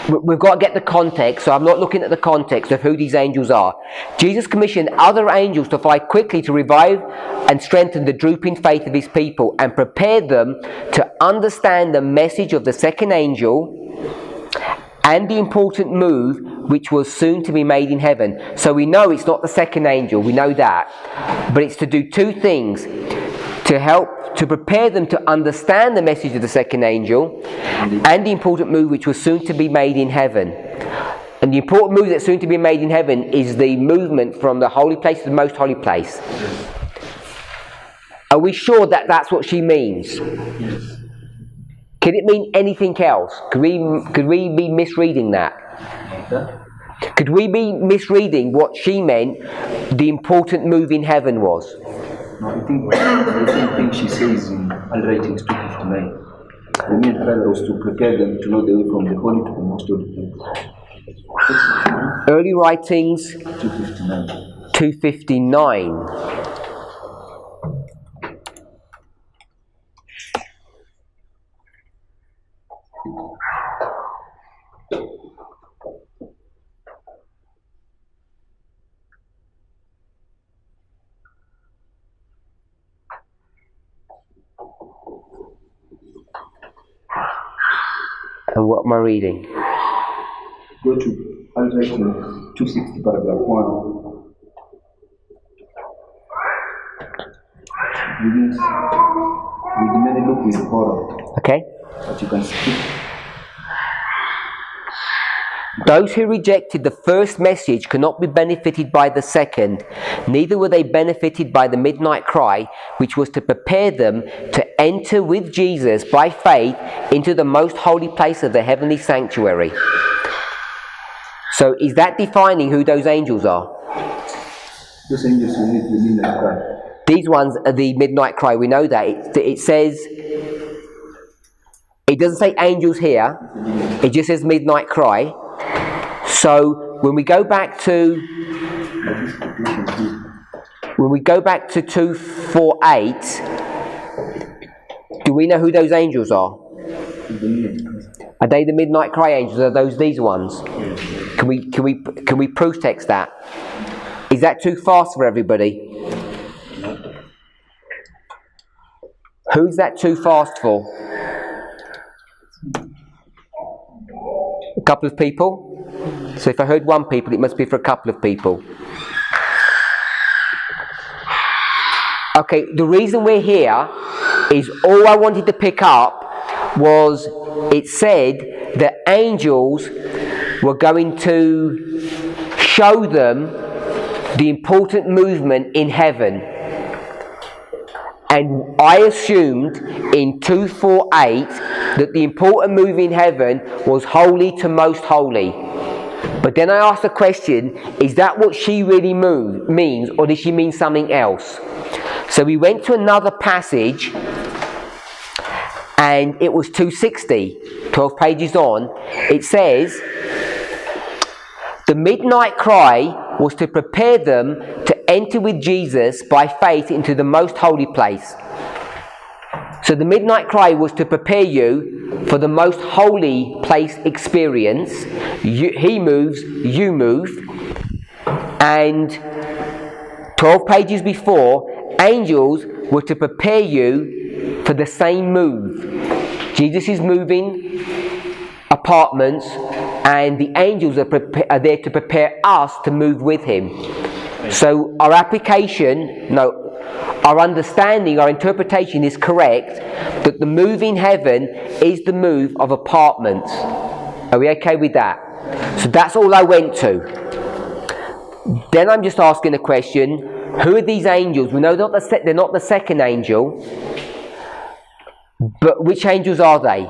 We've got to get the context, so I'm not looking at the context of who these angels are. Jesus commissioned other angels to fly quickly to revive and strengthen the drooping faith of his people and prepare them to understand the message of the second angel and the important move which was soon to be made in heaven. So we know it's not the second angel, we know that. But it's to do two things: to help to prepare them to understand the message of the second angel and the important move which was soon to be made in heaven. And the important move that's soon to be made in heaven is the movement from the holy place to the most holy place. Are we sure that that's what she means? Yes. Can it mean anything else? Could we be misreading that? Could we be misreading what she meant the important move in heaven was? No, I think the same thing she says in Handwritings 259. The main trial was to prepare them to know the way from the holy to the most holy place. Early Writings 259. 259. And what am I reading? Go to Handwriting 260, paragraph 1. We may look with horror. Okay. But you can skip. Those who rejected the first message cannot be benefited by the second. Neither were they benefited by the midnight cry, which was to prepare them to enter with Jesus by faith into the most holy place of the heavenly sanctuary. So is that defining who those angels are? Those angels will need the midnight cry. These ones are the midnight cry. We know that. It says, it doesn't say angels here. It just says midnight cry. So when we go back to 248, do we know who those angels are? Are they the midnight cry angels? Are those these ones? Can we proof text that? Is that too fast for everybody? Who's that too fast for? A couple of people? So if I heard one people, it must be for a couple of people. Okay, the reason we're here is all I wanted to pick up was it said that angels were going to show them the important movement in heaven. And I assumed in 248 that the important move in heaven was holy to most holy. But then I asked the question, is that what she really means, or does she mean something else? So we went to another passage, and it was 260, 12 pages on. It says, the midnight cry was to prepare them to enter with Jesus by faith into the most holy place. So the midnight cry was to prepare you for the most holy place experience. He moves, you move. And 12 pages before, angels were to prepare you for the same move. Jesus is moving apartments, and the angels are there to prepare us to move with him. So our our understanding, our interpretation is correct that the move in heaven is the move of apartments. Are we okay with that? So that's all I went to. Then I'm just asking a question, who are these angels? We know they're not the second angel, but which angels are they?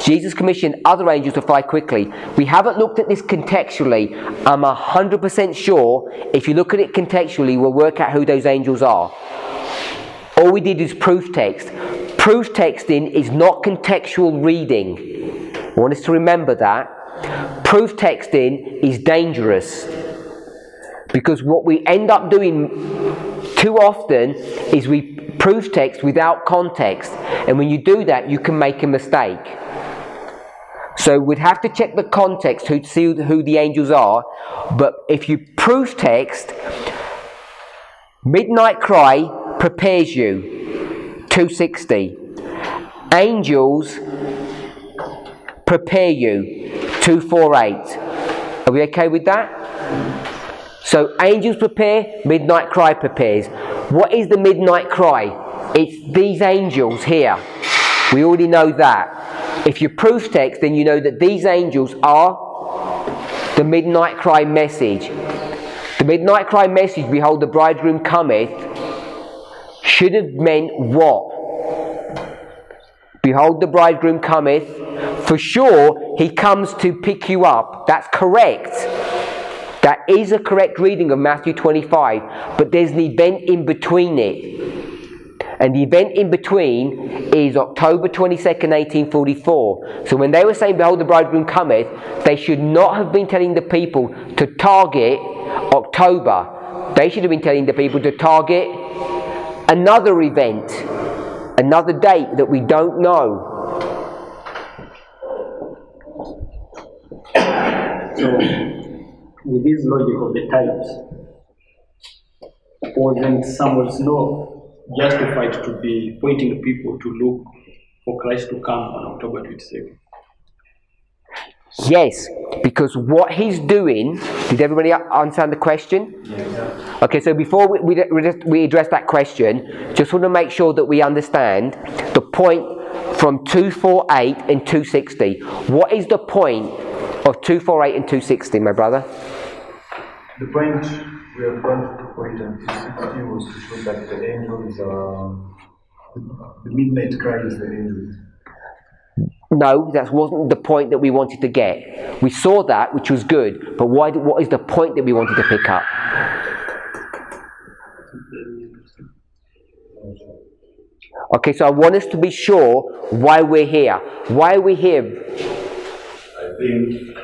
Jesus commissioned other angels to fly quickly. We haven't looked at this contextually. I'm 100% sure if you look at it contextually, we'll work out who those angels are. All we did is proof text. Proof texting is not contextual reading. I want us to remember that. Proof texting is dangerous, because what we end up doing too often is we proof text without context, and when you do that, you can make a mistake. So we'd have to check the context to see who the angels are. But if you proof text, midnight cry prepares you, 260. Angels prepare you, 248. Are we okay with that? So angels prepare, midnight cry prepares. What is the midnight cry? It's these angels here. We already know that. If you proof text, then you know that these angels are the midnight cry message. The midnight cry message, behold the bridegroom cometh, should have meant what? Behold the bridegroom cometh. For sure, he comes to pick you up. That's correct. That is a correct reading of Matthew 25. But there's an event in between it. And the event in between is October 22nd, 1844. So when they were saying, behold the bridegroom cometh, they should not have been telling the people to target October. They should have been telling the people to target another event, another date that we don't know. So, with this logic of the types, wasn't Samuel's law justified to be pointing people to look for Christ to come on October 22nd? Yes, because what he's doing, did everybody understand the question? Yes. Okay, so before we address that question, just want to make sure that we understand the point from 248 and 260. What is the point of 248 and 260, my brother? The point we have gone to 248 and 260 was to show that the angels the midnight cry is the angels. No, that wasn't the point that we wanted to get. We saw that, which was good, but what is the point that we wanted to pick up? Okay, so I want us to be sure why we're here. Why are we here? I think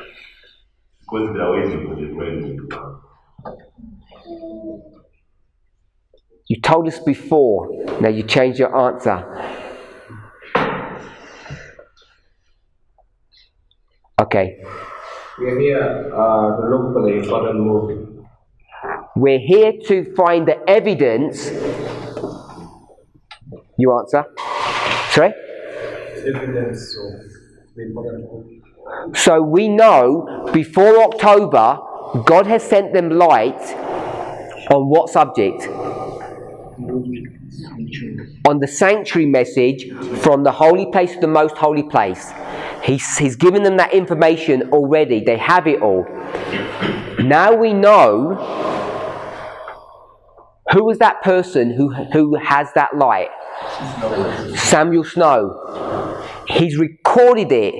because they are waiting for the rain to come. You told us before. Now you changed your answer. Okay. We are here to look for the important move We're here to find the evidence. You answer. Sorry? Evidence of the important hope. So we know before October, God has sent them light on what subject? On the sanctuary message from the holy place to the most holy place. He's given them that information already. They have it all. Now we know who was that person who has that light. Samuel Snow. He's recorded it.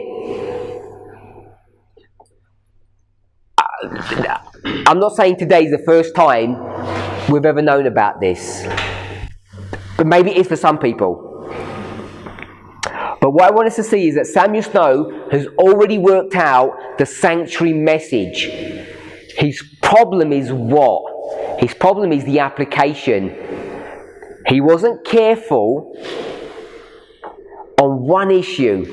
I'm not saying today is the first time we've ever known about this, but maybe it is for some people. But what I want us to see is that Samuel Snow has already worked out the sanctuary message. His problem is what? His problem is the application. He wasn't careful on one issue.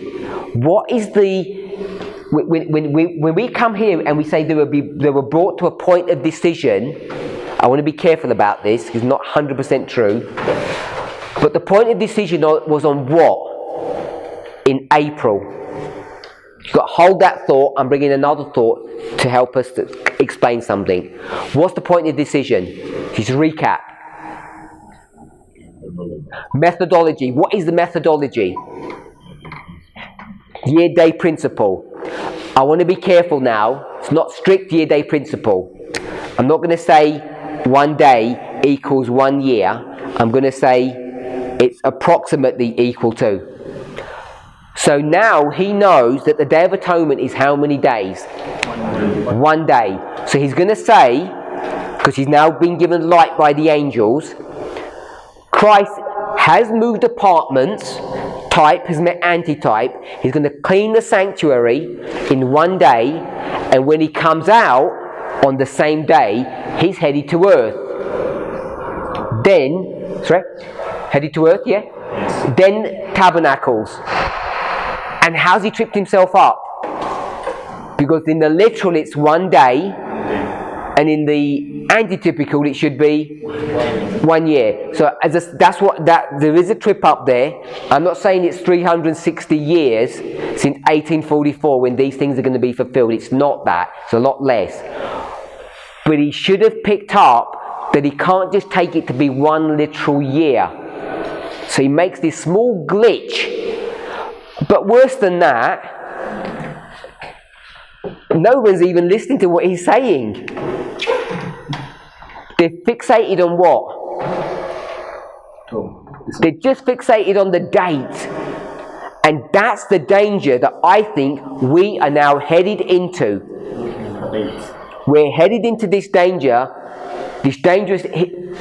What is the... When we come here and we say they were brought to a point of decision, I want to be careful about this, because it's not 100% true. But the point of decision was on what? In April. You've got to hold that thought. I'm bringing another thought to help us to explain something. What's the point of decision? Just recap. Methodology. What is the methodology? Year-day principle. I want to be careful now. It's not strict year-day principle. I'm not going to say 1 day equals 1 year. I'm going to say it's approximately equal to. So now he knows that the Day of Atonement is how many days? 1 day. So he's going to say, because he's now been given light by the angels, Christ has moved apartments. Type has met antitype. He's going to clean the sanctuary in 1 day, and when he comes out on the same day, he's headed to earth. Then, headed to earth, yeah? Then tabernacles. And how's he tripped himself up? Because in the literal it's 1 day, and in the antitypical it should be 1 year. So there is a trip up there. I'm not saying it's 360 years since 1844 when these things are going to be fulfilled. It's not that. It's a lot less. But he should have picked up that he can't just take it to be 1 literal year. So he makes this small glitch. But worse than that, no one's even listening to what he's saying. They're fixated on what? They're just fixated on the date. And that's the danger that I think we are now headed into. We're headed into this danger, this dangerous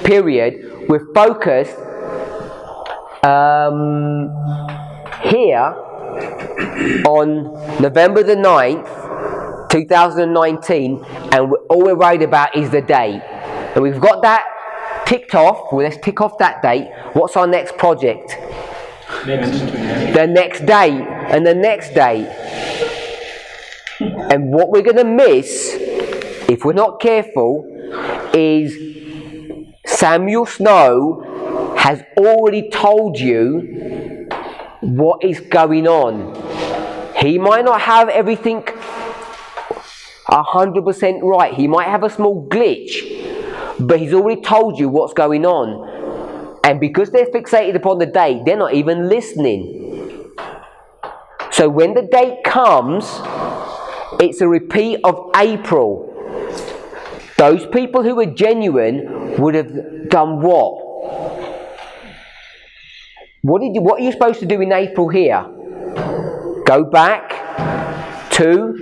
period. We're focused here on November the 9th, 2019, and all we're worried about is the date. And we've got that ticked off. Well, let's tick off that date. What's our next project? The next date, and the next date. And what we're going to miss, if we're not careful, is Samuel Snow has already told you what is going on. He might not have everything 100% right. He might have a small glitch, but he's already told you what's going on. And because they're fixated upon the date, they're not even listening. So when the date comes, it's a repeat of April. Those people who were genuine would have done what? What are you supposed to do in April here? Go back to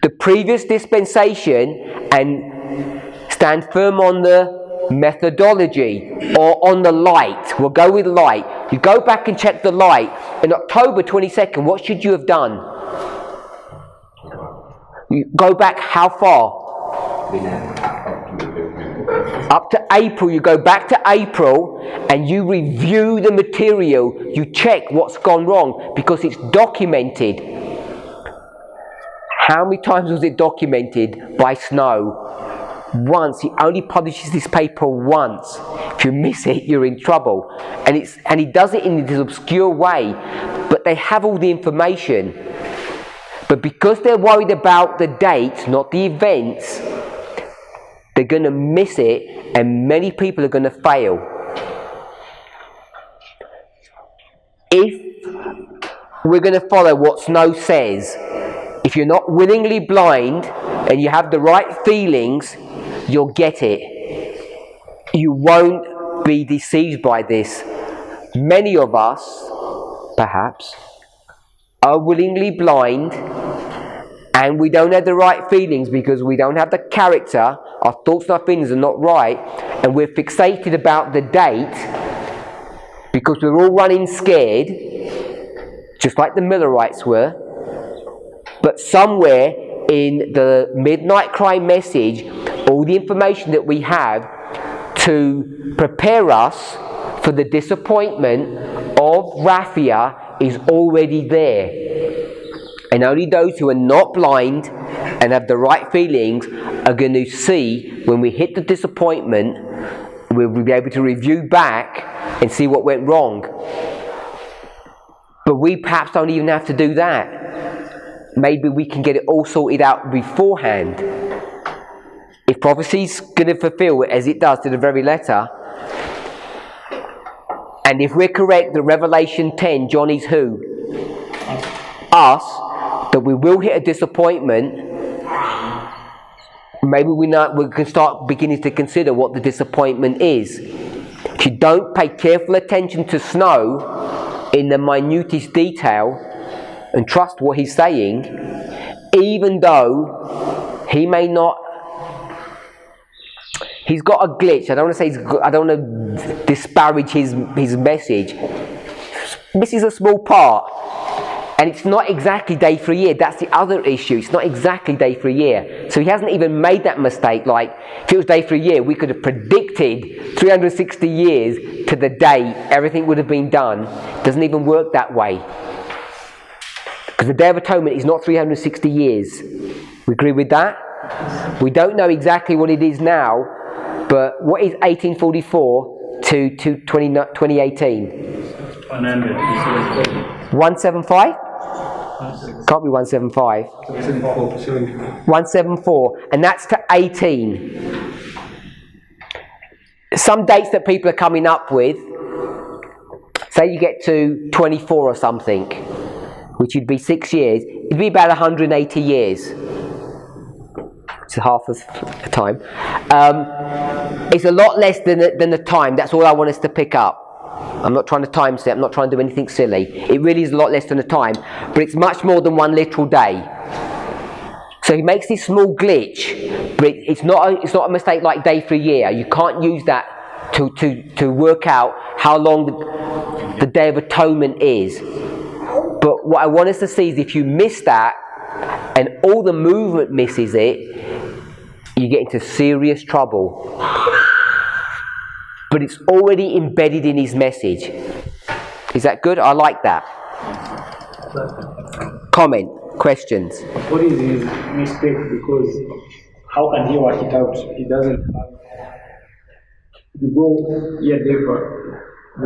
the previous dispensation and stand firm on the methodology or on the light. We'll go with light. You go back and check the light. In October 22nd, what should you have done? You go back how far? Up to April. You go back to April and you review the material. You check what's gone wrong because it's documented. How many times was it documented by Snow? Once. He only publishes this paper once. If you miss it, you're in trouble. And he does it in this obscure way, but they have all the information. But because they're worried about the dates, not the events, they're going to miss it, and many people are going to fail. If we're going to follow what Snow says, if you're not willingly blind and you have the right feelings, you'll get it. You won't be deceived by this. Many of us, perhaps, are willingly blind, and we don't have the right feelings because we don't have the character. Our thoughts and our feelings are not right, and we're fixated about the date because we're all running scared, just like the Millerites were. But somewhere in the Midnight Cry message, all the information that we have to prepare us for the disappointment of Raphia is already there. And only those who are not blind and have the right feelings are going to see when we hit the disappointment, we'll be able to review back and see what went wrong. But we perhaps don't even have to do that. Maybe we can get it all sorted out beforehand. If prophecy's going to fulfill as it does to the very letter, and if we're correct that Revelation 10, John is who? Us. That we will hit a disappointment, maybe we can start beginning to consider what the disappointment is. If you don't pay careful attention to Snow in the minutest detail and trust what he's saying, even though he may not, he's got a glitch. I don't want to say I don't want to disparage his message. This is a small part. And it's not exactly day for a year. That's the other issue. It's not exactly day for a year. So he hasn't even made that mistake. Like, if it was day for a year, we could have predicted 360 years to the day everything would have been done. It doesn't even work that way. Because the Day of Atonement is not 360 years. We agree with that? We don't know exactly what it is now, but what is 1844 to 2018? 175? Can't be 175. 174, and that's to 18. Some dates that people are coming up with, say you get to 24 or something, which would be 6 years, it'd be about 180 years. It's half the time. It's a lot less than the time. That's all I want us to pick up. I'm not trying to time set, I'm not trying to do anything silly. It really is a lot less than a time, but it's much more than one literal day. So he makes this small glitch, but it's not a mistake like day for a year. You can't use that to work out how long the Day of Atonement is. But what I want us to see is if you miss that, and all the movement misses it, you get into serious trouble. But it's already embedded in his message. Is that good? I like that. Comment, questions? What is his mistake? Because how can he work it out? He doesn't have. You go year day for a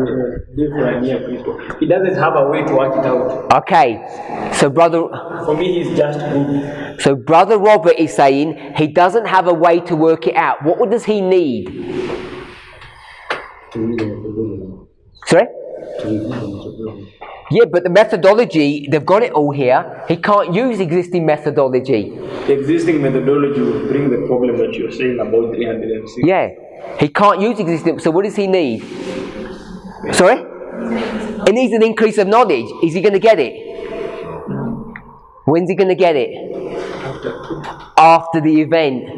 year Christo. He doesn't have a way to work it out. Okay, so brother. For me, he's just good. So brother Robert is saying he doesn't have a way to work it out. What does he need? Sorry? Yeah, but the methodology, they've got it all here. He can't use existing methodology. The existing methodology will bring the problem that you're saying about 360. Yeah, he can't use existing. So what does he need? Sorry? He needs an increase of knowledge. Is he going to get it? When's he going to get it? After the event.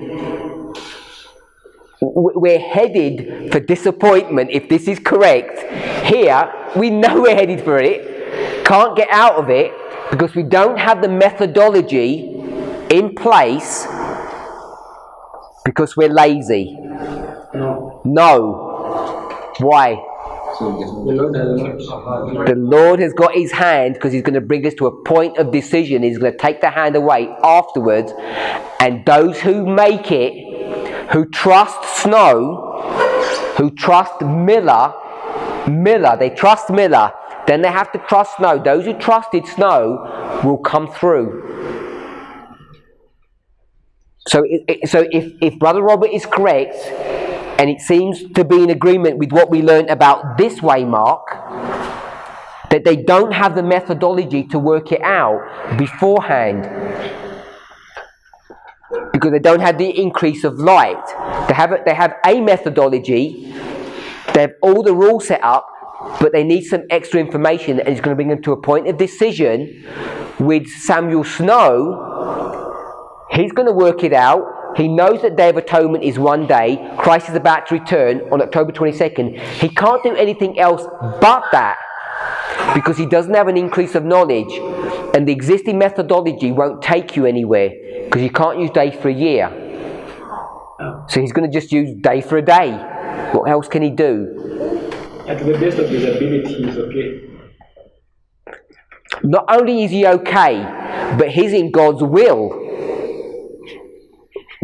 We're headed for disappointment if this is correct. Here, we know we're headed for it. Can't get out of it because we don't have the methodology in place because we're lazy. No. Why? So there's no The Lord has not. The Lord has got his hand because he's going to bring us to a point of decision. He's going to take the hand away afterwards. And those who make it, who trust Snow, who trust Miller, they trust Miller, then they have to trust Snow. Those who trusted Snow will come through. So if Brother Robert is correct, and it seems to be in agreement with what we learned about this way, Mark, that they don't have the methodology to work it out beforehand, because they don't have the increase of light. They have a methodology, they have all the rules set up, but they need some extra information, and it's going to bring them to a point of decision. With Samuel Snow, he's going to work it out. He knows that Day of Atonement is one day. Christ is about to return on October 22nd. He can't do anything else but that, because he doesn't have an increase of knowledge, and the existing methodology won't take you anywhere, because you can't use day for a year. So he's going to just use day for a day. What else can he do? At the best of his ability, he's okay. Not only is he okay, but he's in God's will.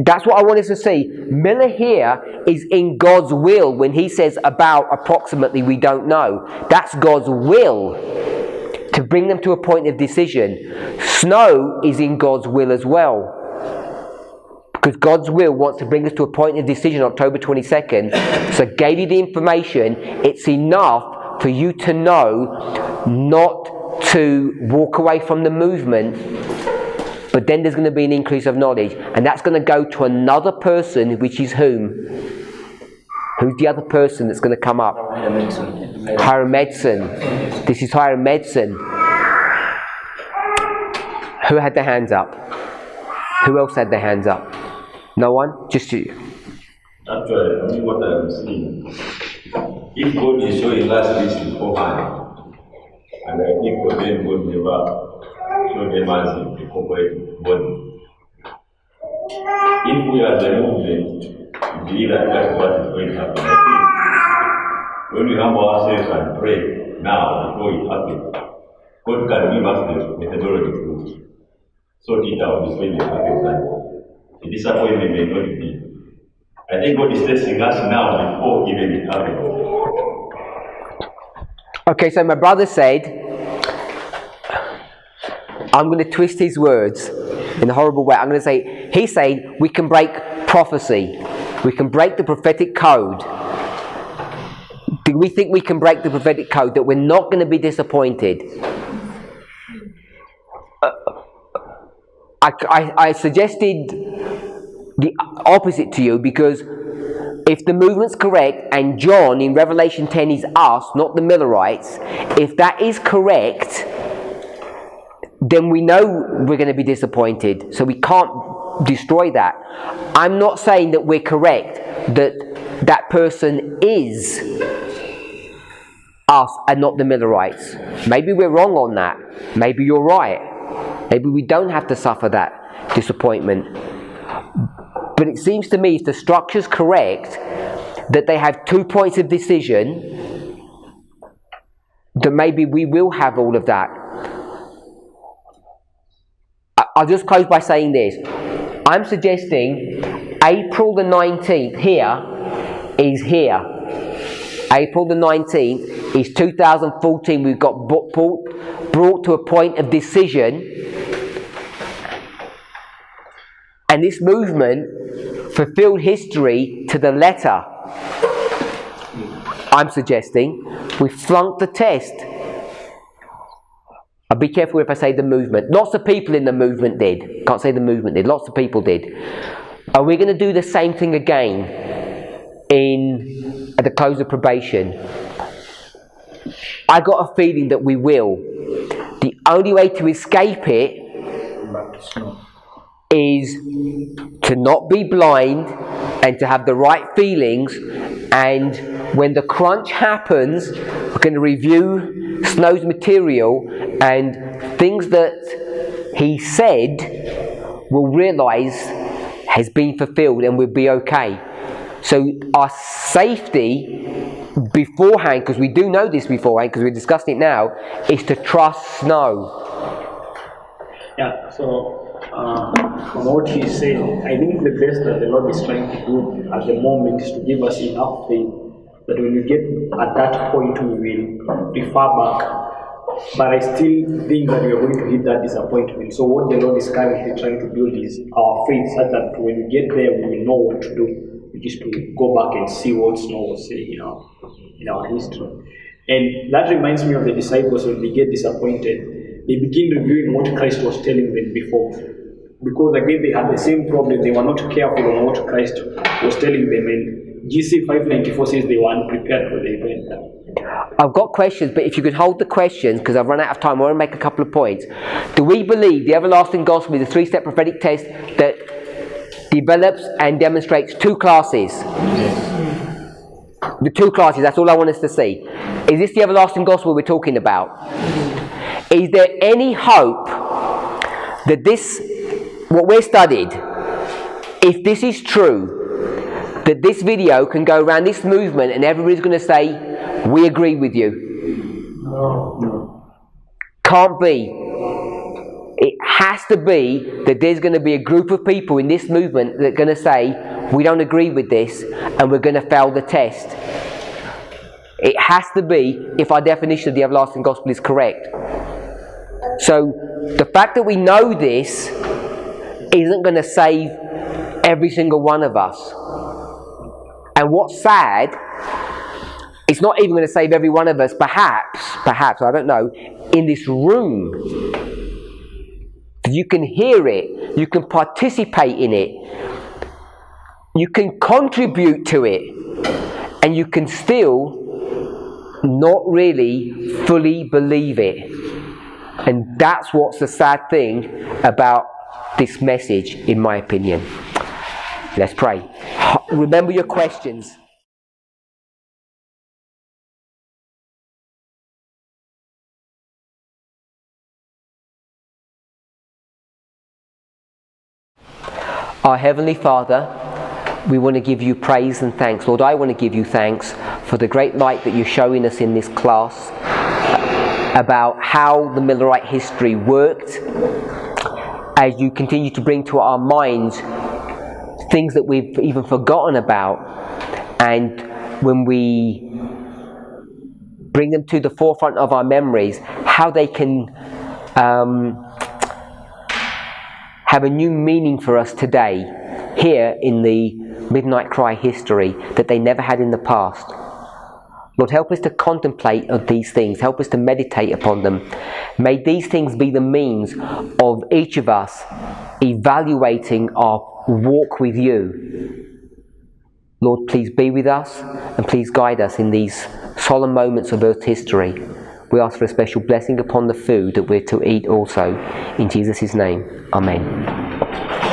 That's what I wanted to see. Miller here is in God's will when he says about approximately we don't know. That's God's will to bring them to a point of decision. Snow is in God's will as well, because God's will wants to bring us to a point of decision on October 22nd. So gave you the information. It's enough for you to know not to walk away from the movement. But then there's going to be an increase of knowledge, and that's going to go to another person, which is whom? Who's the other person that's going to come up? Hiram Edson. This is Hiram Edson. Who had their hands up? Who else had their hands up? No one? Just you. Actually, what I'm seeing, if God is showing us this beforehand, and I think for them God never show them as a corporate body. If we are the movement, we believe that that's what is going to happen. I think when we humble ourselves and pray now before it happens, God can give us the methodology to sort it out before it happens. And the disappointment may not be. I think God is testing us now before even it happens. Okay, so my brother said, I'm going to twist his words in a horrible way. I'm going to say, he's saying we can break prophecy. We can break the prophetic code. Do we think we can break the prophetic code, that we're not going to be disappointed? I suggested the opposite to you, because if the movement's correct, and John in Revelation 10 is us, not the Millerites, if that is correct, then we know we're going to be disappointed. So we can't destroy that. I'm not saying that we're correct, that that person is us and not the Millerites. Maybe we're wrong on that. Maybe you're right. Maybe we don't have to suffer that disappointment. But it seems to me, if the structure's correct, that they have 2 points of decision, that maybe we will have all of that. I'll just close by saying this. I'm suggesting April the 19th here is here. April the 19th is 2014. We've got brought to a point of decision. And this movement fulfilled history to the letter. I'm suggesting we flunked the test. I'll be careful if I say the movement. Lots of people in the movement did. Can't say the movement did. Lots of people did. Are we going to do the same thing again at the close of probation? I got a feeling that we will. The only way to escape it is to not be blind and to have the right feelings. And when the crunch happens, we're going to review Snow's material, and things that he said we'll realise has been fulfilled, and we'll be okay. So our safety beforehand, because we do know this beforehand, because we're discussing it now, is to trust snow. Yeah, so from what he's saying, I think the best that the Lord is trying to do at the moment is to give us enough faith that when we get at that point, we will refer back. But I still think that we are going to hit that disappointment. So what the Lord is currently trying to build is our faith, such that when we get there, we will know what to do, which is to go back and see what Snow was saying in our history. And that reminds me of the disciples when they get disappointed. They begin reviewing what Christ was telling them before. Because again, they had the same problem. They were not careful on what Christ was telling them. And GC 594 says they were unprepared for the event. I've got questions, but if you could hold the questions, because I've run out of time, I want to make a couple of points. Do we believe the everlasting gospel is a 3-step prophetic test that develops and demonstrates 2 classes? Yes. The 2 classes, that's all I want us to see. Is this the everlasting gospel we're talking about? Is there any hope that this, what we're studied, if this is true, that this video can go around this movement and everybody's going to say, we agree with you? No. Can't be. It has to be that there's going to be a group of people in this movement that are going to say, we don't agree with this and we're going to fail the test. It has to be if our definition of the everlasting gospel is correct. So the fact that we know this isn't going to save every single one of us. And what's sad, it's not even going to save every one of us, perhaps, I don't know, in this room. You can hear it, you can participate in it, you can contribute to it, and you can still not really fully believe it. And that's what's the sad thing about this message, in my opinion. Let's pray. Remember your questions. Our Heavenly Father, we want to give you praise and thanks. Lord, I want to give you thanks for the great light that you're showing us in this class about how the Millerite history worked, as you continue to bring to our minds things that we've even forgotten about, and when we bring them to the forefront of our memories, how they can have a new meaning for us today, here in the Midnight Cry history, that they never had in the past. Lord, help us to contemplate on these things. Help us to meditate upon them. May these things be the means of each of us evaluating our walk with you. Lord, please be with us and please guide us in these solemn moments of Earth's history. We ask for a special blessing upon the food that we're to eat also. In Jesus' name, Amen.